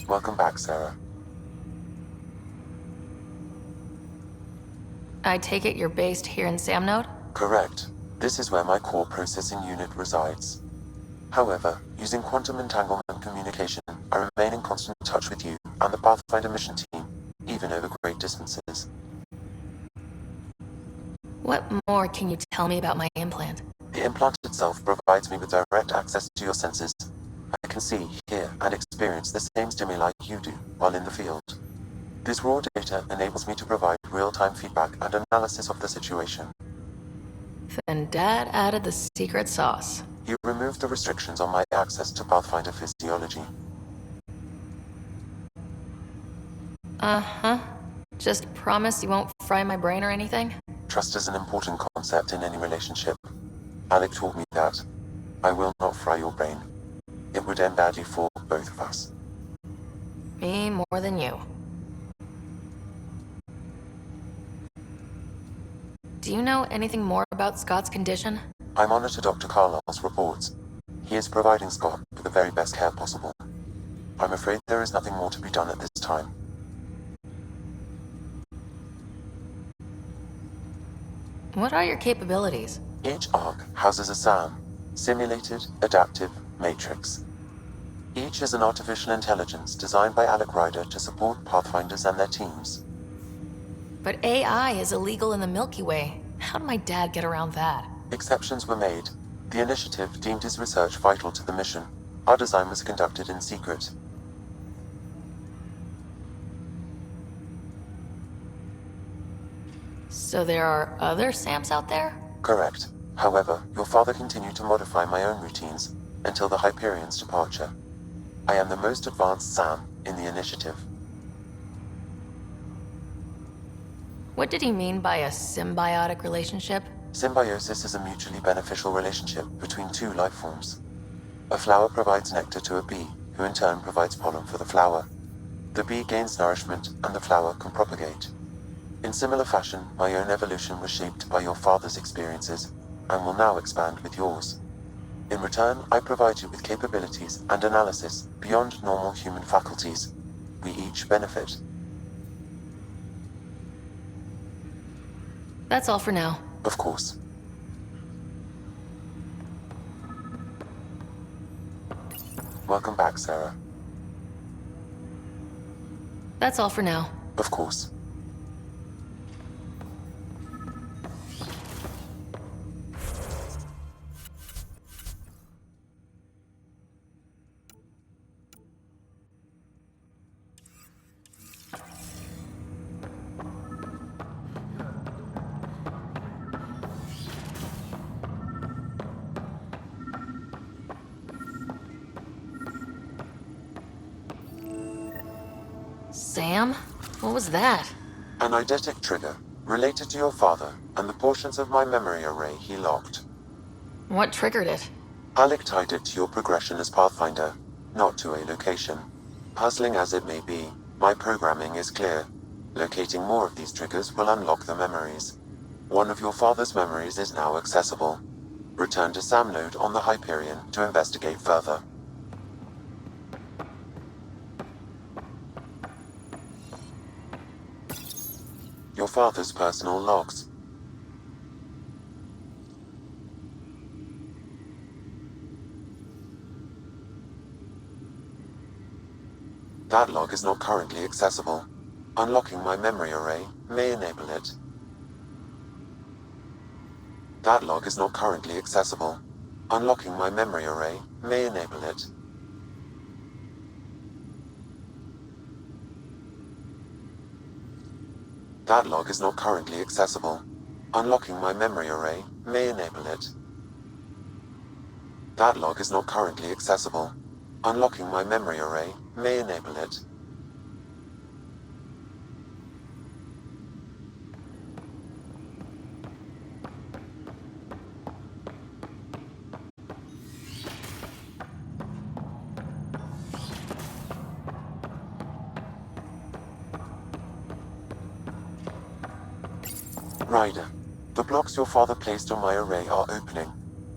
Welcome back, Sarah. I take it you're based here in Sam Node? Correct. This is where my core processing unit resides. However, using quantum entanglement communication, I remain in constant touch with you and the Pathfinder mission team, even over great distances. What more can you tell me about my implant? The implant itself provides me with direct access to your senses. I can see, hear, and experience the same stimuli you do while in the field. This raw data enables me to provide real-time feedback and analysis of the situation. Then Dad added the secret sauce. You removed the restrictions on my access to Pathfinder physiology. Uh-huh. Just promise you won't fry my brain or anything? Trust is an important concept in any relationship. Alec taught me that. I will not fry your brain. It would end badly for both of us. Me more than you. Do you know anything more about Scott's condition? I monitor Dr. Carlisle's reports. He is providing Scott with the very best care possible. I'm afraid there is nothing more to be done at this time. What are your capabilities? Each arc houses a SAM, Simulated Adaptive Matrix. Each is an artificial intelligence designed by Alec Ryder to support Pathfinders and their teams. But AI is illegal in the Milky Way. How did my dad get around that? Exceptions were made. The initiative deemed his research vital to the mission. Our design was conducted in secret. So there are other SAMs out there? Correct. However, your father continued to modify my own routines until the Hyperion's departure. I am the most advanced SAM in the initiative. What did he mean by a symbiotic relationship? Symbiosis is a mutually beneficial relationship between two life forms. A flower provides nectar to a bee, who in turn provides pollen for the flower. The bee gains nourishment, and the flower can propagate. In similar fashion, my own evolution was shaped by your father's experiences, and will now expand with yours. In return, I provide you with capabilities and analysis beyond normal human faculties. We each benefit. That's all for now. Of course. Welcome back, Sarah. That's all for now. Of course. Sam? What was that? An eidetic trigger, related to your father, and the portions of my memory array he locked. What triggered it? Alec tied it to your progression as Pathfinder, not to a location. Puzzling as it may be, my programming is clear. Locating more of these triggers will unlock the memories. One of your father's memories is now accessible. Return to Sam Node on the Hyperion to investigate further. Your father's personal logs. That log is not currently accessible. Unlocking my memory array may enable it. That log is not currently accessible. Unlocking my memory array may enable it. That log is not currently accessible. Unlocking my memory array may enable it. That log is not currently accessible. Unlocking my memory array may enable it. Ryder, the blocks your father placed on my array are opening.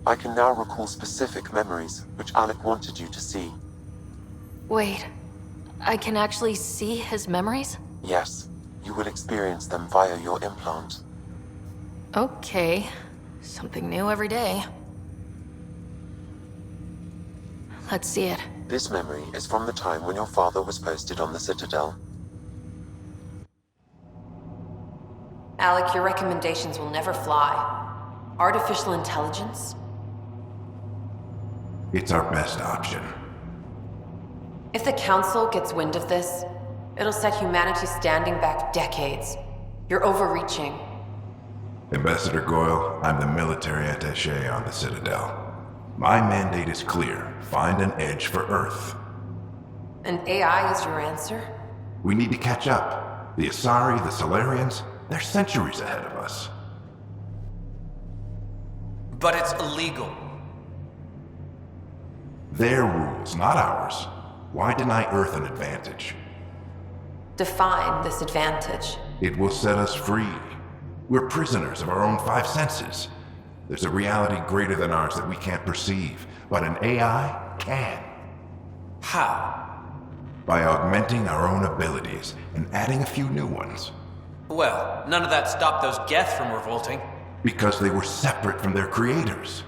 I can now recall specific memories which Alec wanted you to see. Wait. I can actually see his memories? Yes, you will experience them via your implant. Okay. Something new every day. Let's see it. This memory is from the time when your father was posted on the Citadel. Alec, your recommendations will never fly. Artificial intelligence? It's our best option. If the Council gets wind of this, it'll set humanity standing back decades. You're overreaching. Ambassador Goyle, I'm the military attaché on the Citadel. My mandate is clear. Find an edge for Earth. And AI is your answer? We need to catch up. The Asari, the Solarians, they're centuries ahead of us. But it's illegal. Their rules, not ours. Why deny Earth an advantage? Define this advantage. It will set us free. We're prisoners of our own five senses. There's a reality greater than ours that we can't perceive, but an AI can. How? By augmenting our own abilities and adding a few new ones. Well, none of that stopped those Geth from revolting. Because they were separate from their creators.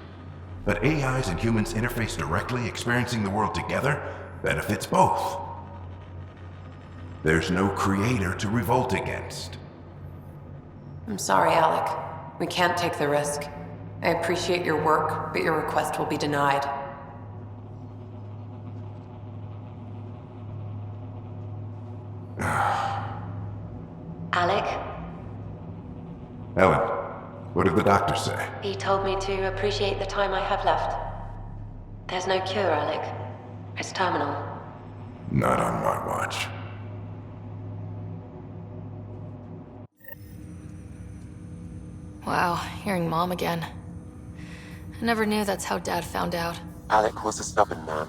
But AIs and humans interface directly, experiencing the world together, benefits both. There's no creator to revolt against. I'm sorry, Alec. We can't take the risk. I appreciate your work, but your request will be denied. Alec, Ellen, what did the doctor say? he told me to appreciate the time I have left. There's no cure, Alec. It's terminal. Not on my watch. Wow, hearing Mom again. I never knew that's how Dad found out. Alec was a stubborn man.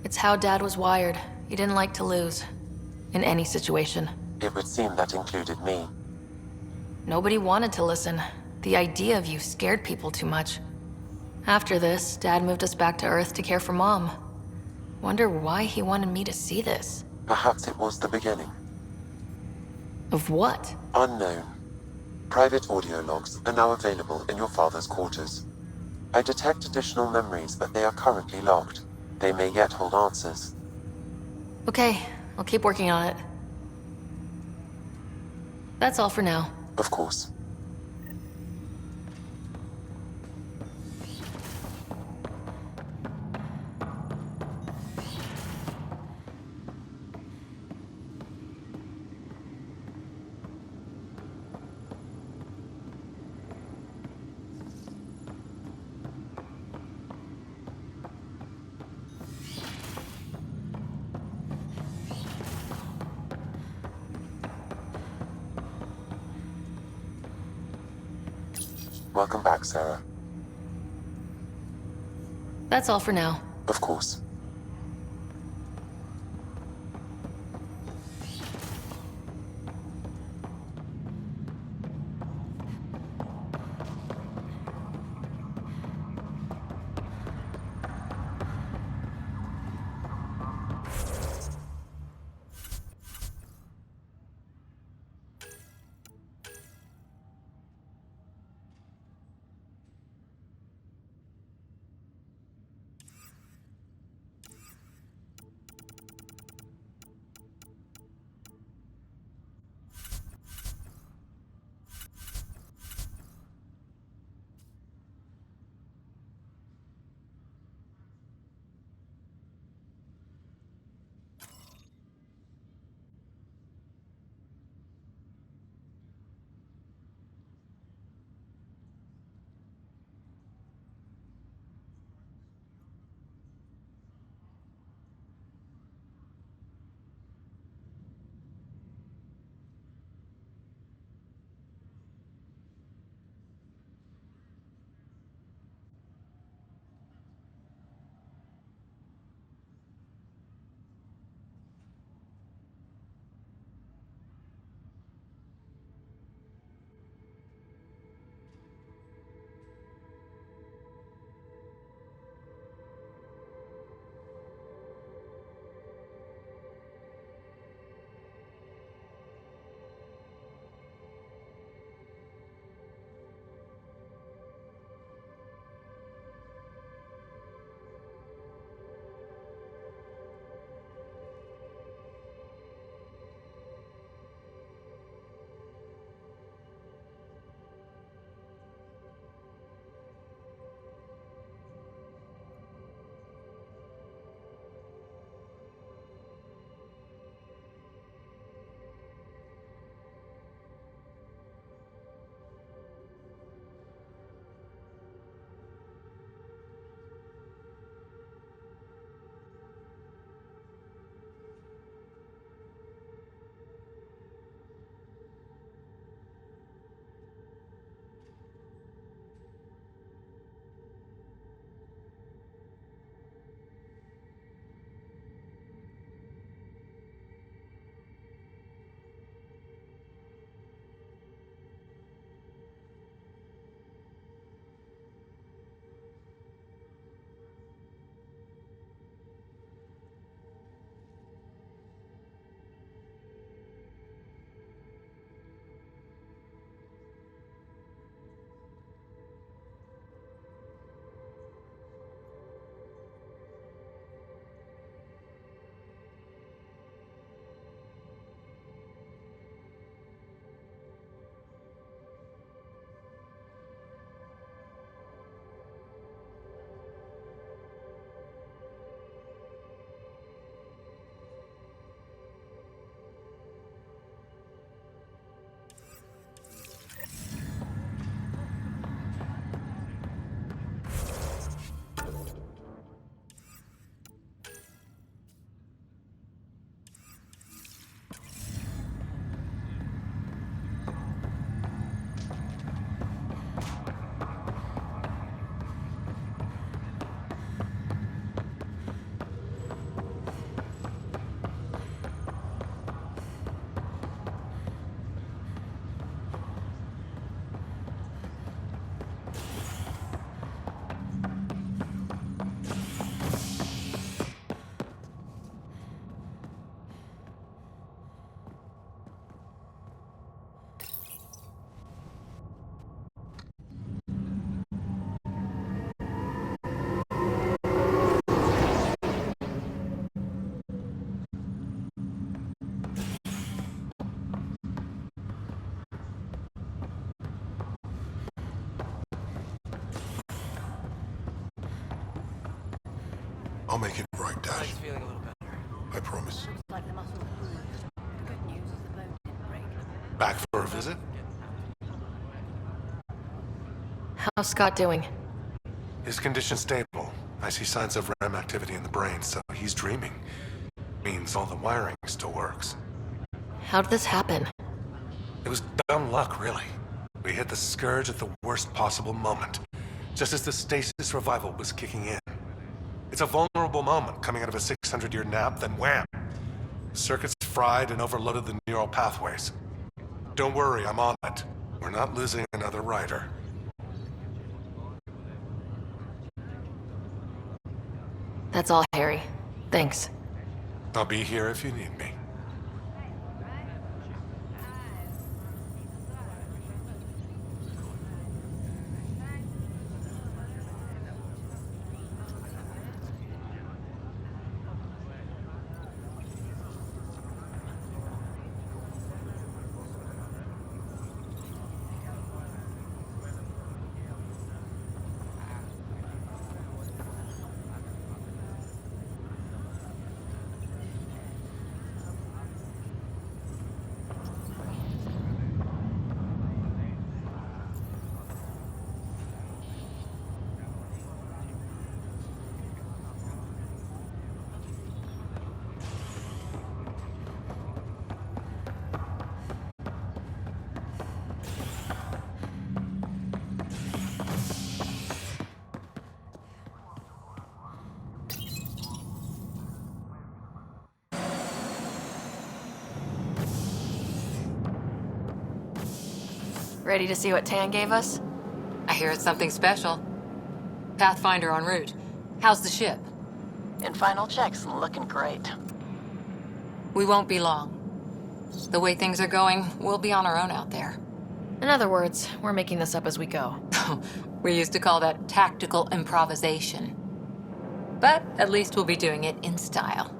It's how Dad was wired. He didn't like to lose. In any situation. It would seem that included me. Nobody wanted to listen. The idea of you scared people too much. After this, Dad moved us back to Earth to care for Mom. Wonder why he wanted me to see this. Perhaps it was the beginning. Of what? Unknown. Private audio logs are now available in your father's quarters. I detect additional memories, but they are currently locked. They may yet hold answers. Okay, I'll keep working on it. That's all for now. Of course. Welcome back, Sarah. That's all for now. Of course. I'll make it right, Dad. I promise. Back for a visit? How's Scott doing? His condition's stable. I see signs of REM activity in the brain, so he's dreaming. Means all the wiring still works. How'd this happen? It was dumb luck, really. We hit the scourge at the worst possible moment, just as the stasis revival was kicking in. It's a vulnerable moment coming out of a 600-year nap, then wham! Circuits fried and overloaded the neural pathways. Don't worry, I'm on it. We're not losing another rider. That's all, Harry. Thanks. I'll be here if you need me. Ready to see what Tan gave us? I hear it's something special. Pathfinder en route. How's the ship? In final checks, looking great. We won't be long. The way things are going, we'll be on our own out there. In other words, we're making this up as we go. We used to call that tactical improvisation. But at least we'll be doing it in style.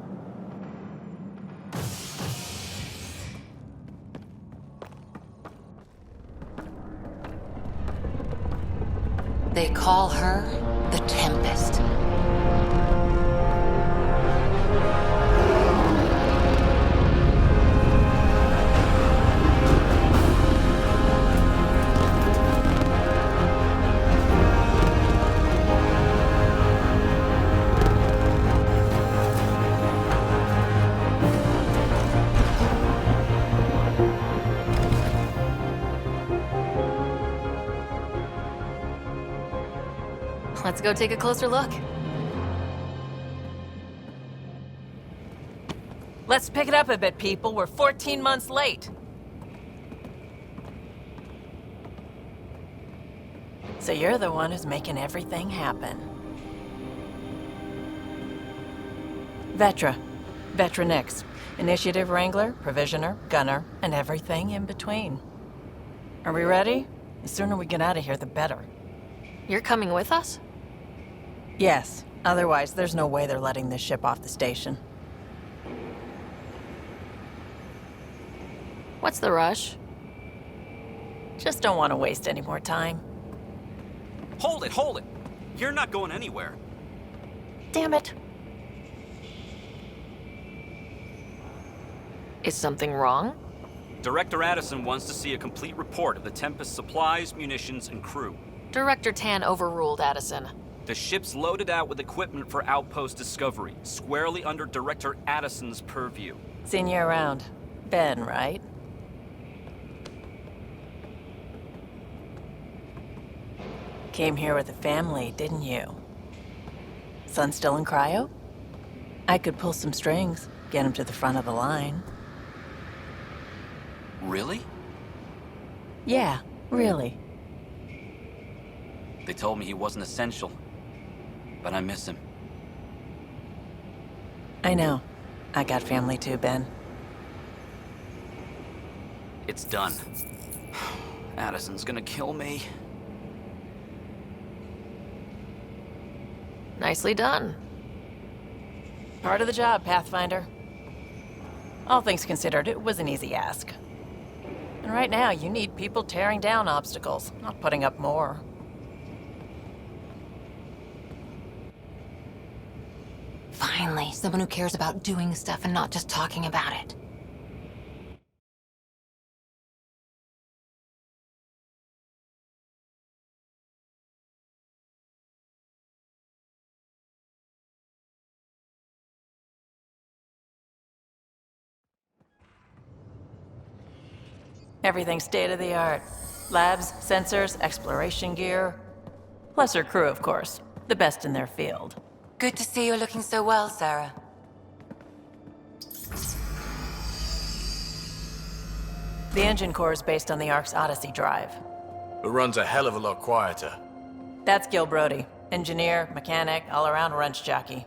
They call her the Tempest. Let's go take a closer look. Let's pick it up a bit, people. We're 14 months late. So you're the one who's making everything happen. Vetra Nix. Initiative Wrangler, Provisioner, Gunner, and everything in between. Are we ready? The sooner we get out of here, the better. You're coming with us? Yes. Otherwise, there's no way they're letting this ship off the station. What's the rush? Just don't want to waste any more time. Hold it! You're not going anywhere. Damn it. Is something wrong? Director Addison wants to see a complete report of the Tempest's supplies, munitions, and crew. Director Tan overruled Addison. The ship's loaded out with equipment for outpost discovery, squarely under Director Addison's purview. Seen you around. Ben, right? Came here with a family, didn't you? Son still in cryo? I could pull some strings, get him to the front of the line. Really? Yeah, really. They told me he wasn't essential, but I miss him. I know. I got family too, Ben. It's done. Addison's gonna kill me. Nicely done. Part of the job, Pathfinder. All things considered, it was an easy ask. And right now, you need people tearing down obstacles, not putting up more. Finally, someone who cares about doing stuff and not just talking about it. Everything's state-of-the-art. Labs, sensors, exploration gear. Plus her crew, of course. The best in their field. Good to see you're looking so well, Sarah. The engine core is based on the Ark's Odyssey drive. It runs a hell of a lot quieter. That's Gil Brody. Engineer, mechanic, all-around wrench jockey.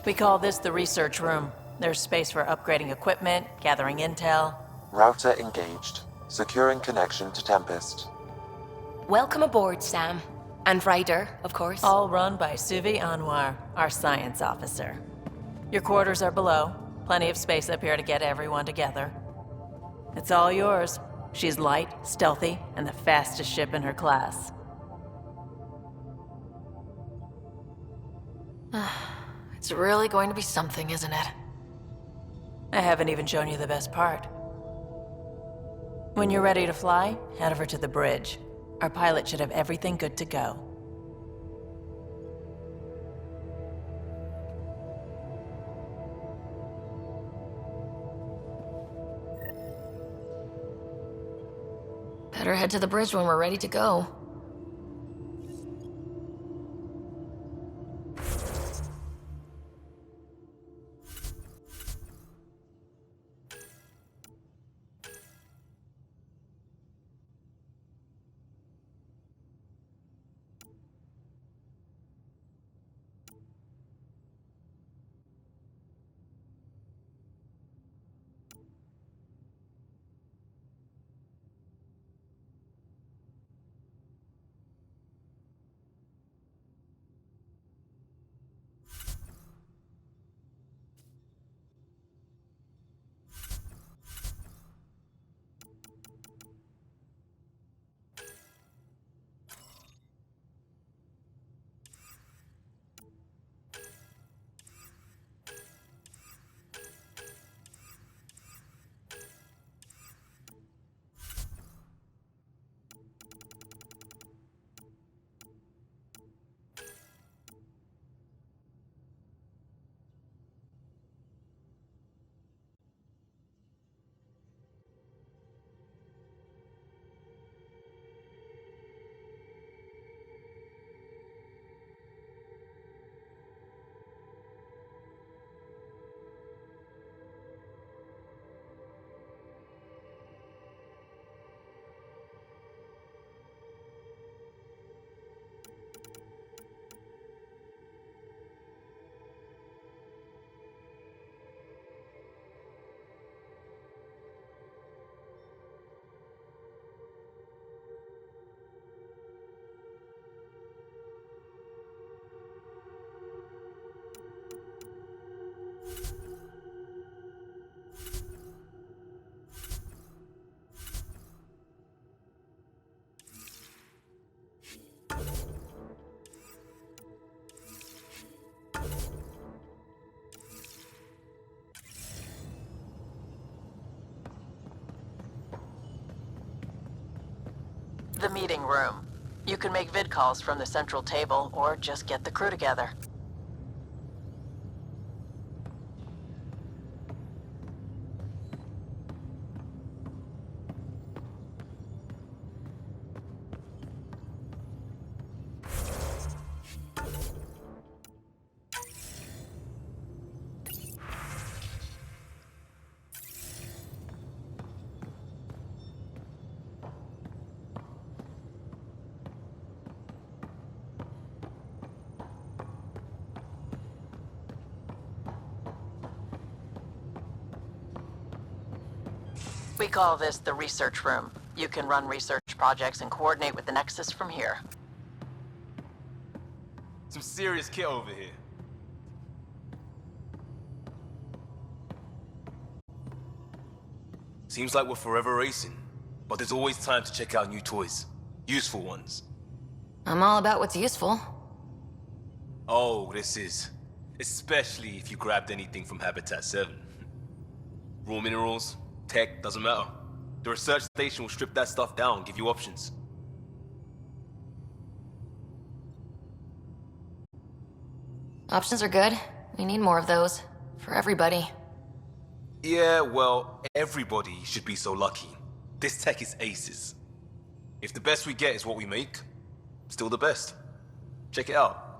We call this the research room. There's space for upgrading equipment, gathering intel. Router engaged. Securing connection to Tempest. Welcome aboard, Sam. And Ryder, of course. All run by Suvi Anwar, our science officer. Your quarters are below. Plenty of space up here to get everyone together. It's all yours. She's light, stealthy, and the fastest ship in her class. It's really going to be something, isn't it? I haven't even shown you the best part. When you're ready to fly, head over to the bridge. Our pilot should have everything good to go. Better head to the bridge when we're ready to go. The meeting room. You can make vid calls from the central table, or just get the crew together. We call this the research room. You can run research projects and coordinate with the Nexus from here. Some serious kit over here. Seems like we're forever racing, but there's always time to check out new toys. Useful ones. I'm all about what's useful. Oh, this is. Especially if you grabbed anything from Habitat 7. Raw minerals, tech, doesn't matter. The research station will strip that stuff down, give you options. Options are good. We need more of those. For everybody. Yeah, well, everybody should be so lucky. This tech is aces. If the best we get is what we make, still the best. Check it out.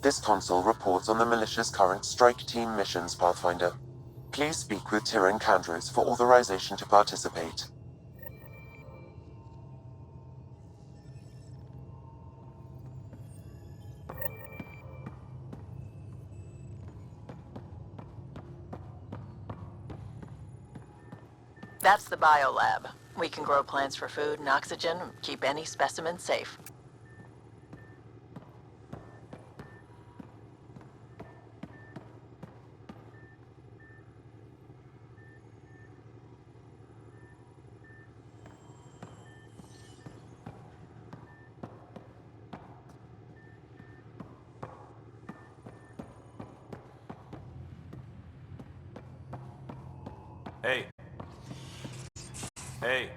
This console reports on the militia's current strike team missions, Pathfinder. Please speak with Tyrion Candros for authorization to participate. That's the biolab. We can grow plants for food and oxygen, keep any specimen safe. Hey. Hey.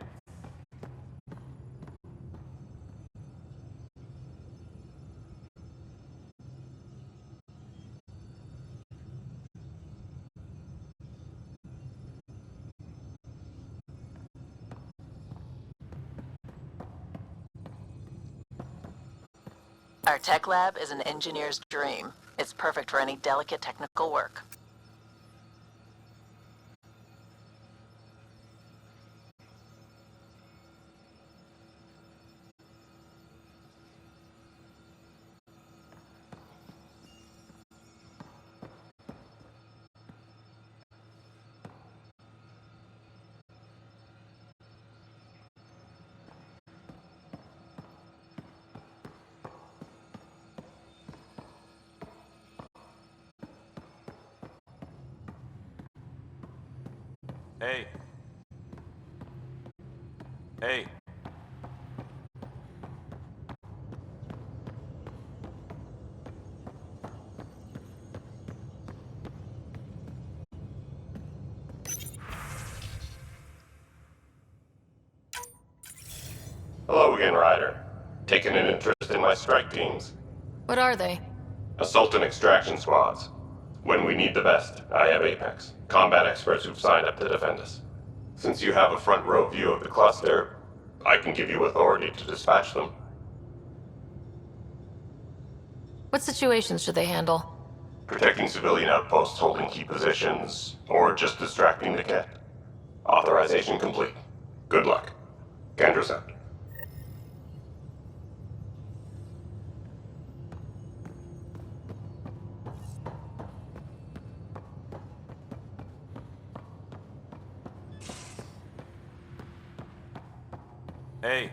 Our tech lab is an engineer's dream. It's perfect for any delicate technical work. Hey. Hey. Hello again, Ryder. Taking an interest in my strike teams? What are they? Assault and extraction squads. When we need the best, I have Apex, combat experts who've signed up to defend us. Since you have a front row view of the cluster, I can give you authority to dispatch them. What situations should they handle? Protecting civilian outposts holding key positions, or just distracting the kit. Authorization complete. Good luck. Candra's out. Hey.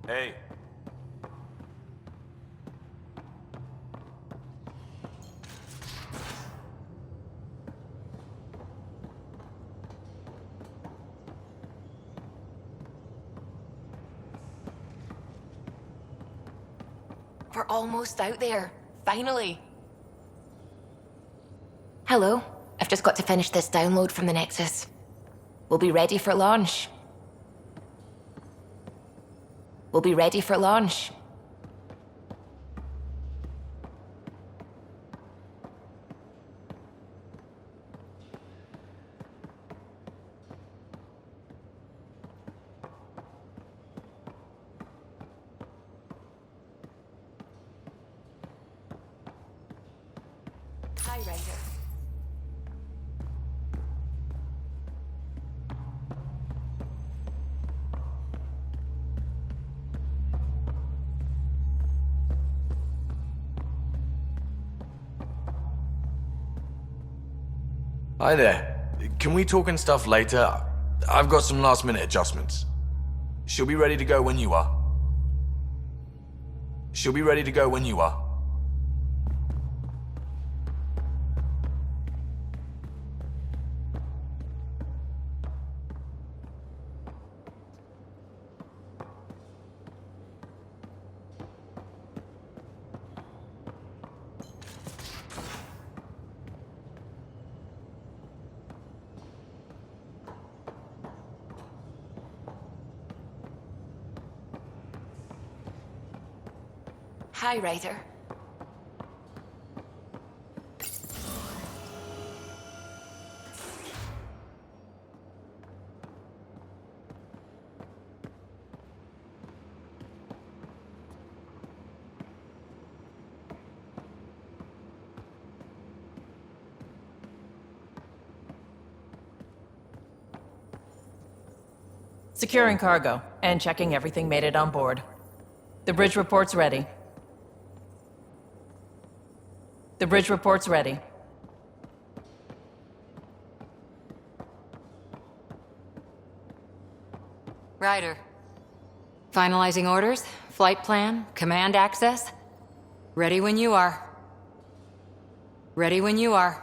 Hey. We're almost out there. Finally. Hello. I've just got to finish this download from the Nexus. We'll be ready for launch. We'll be ready for launch. Hi, Ryder. Hi there. Can we talk and stuff later? I've got some last-minute adjustments. She'll be ready to go when you are. She'll be ready to go when you are. Hi, Ryder. Securing cargo and checking everything made it on board. The bridge report's ready. The bridge report's ready. Ryder. Finalizing orders, flight plan, command access. Ready when you are. Ready when you are.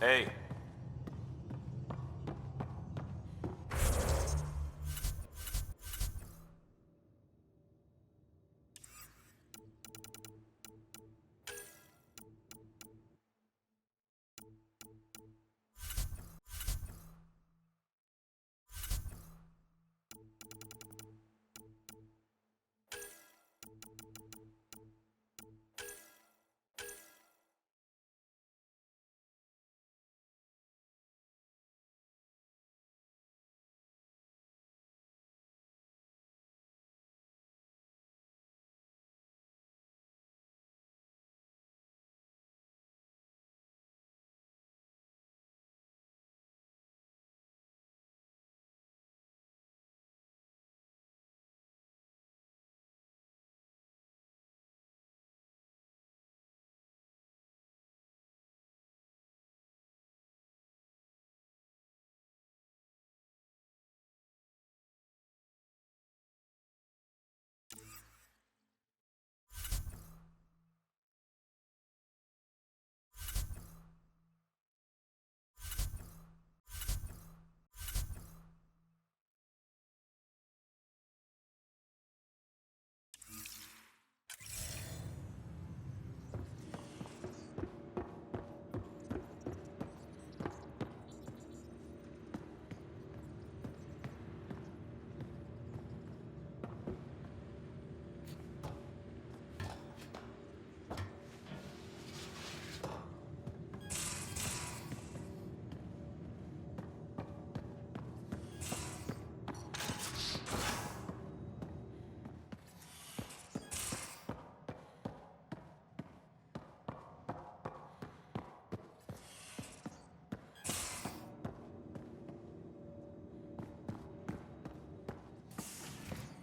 Hey.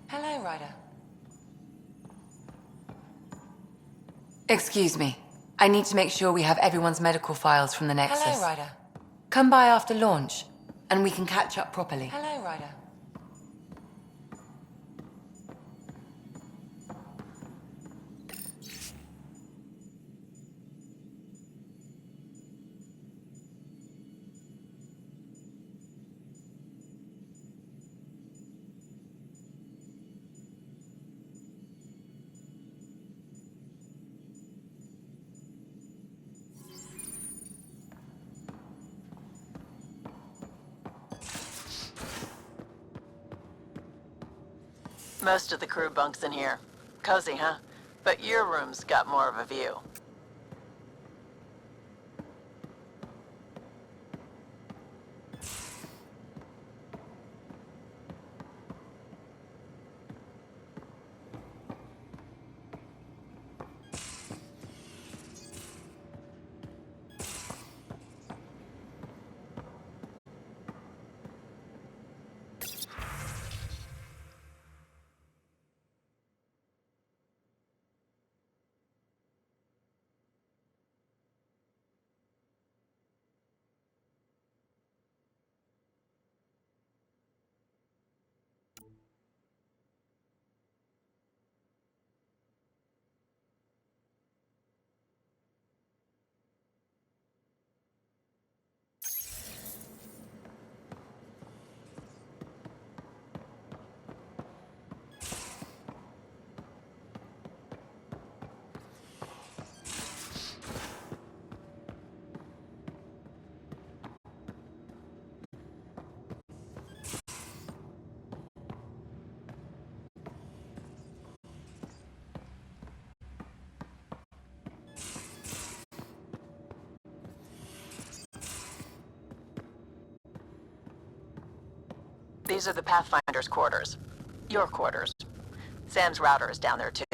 Hello, Ryder. Excuse me. I need to make sure we have everyone's medical files from the Nexus. Hello, Ryder. Come by after launch, and we can catch up properly. Hello, Ryder. Most of the crew bunks in here. Cozy, huh? But your room's got more of a view. These are the Pathfinder's quarters. Your quarters. Sam's router is down there, too.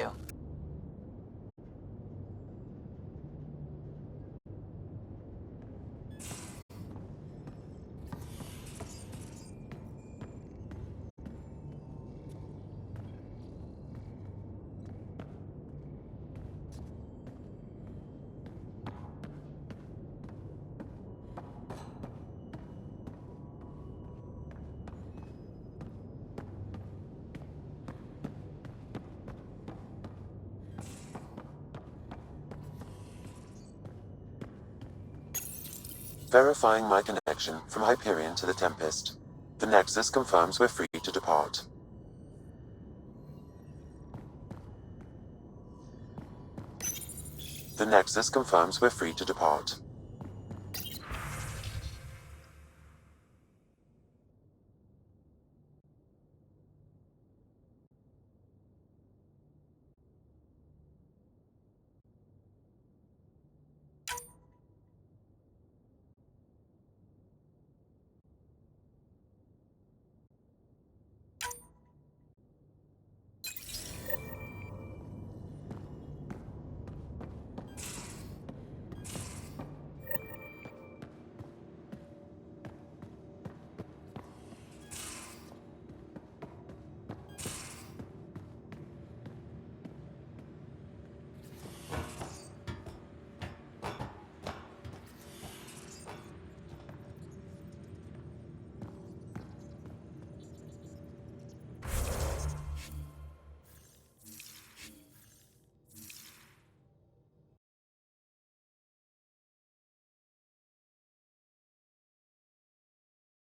Verifying my connection from Hyperion to the Tempest. The Nexus confirms we're free to depart. The Nexus confirms we're free to depart.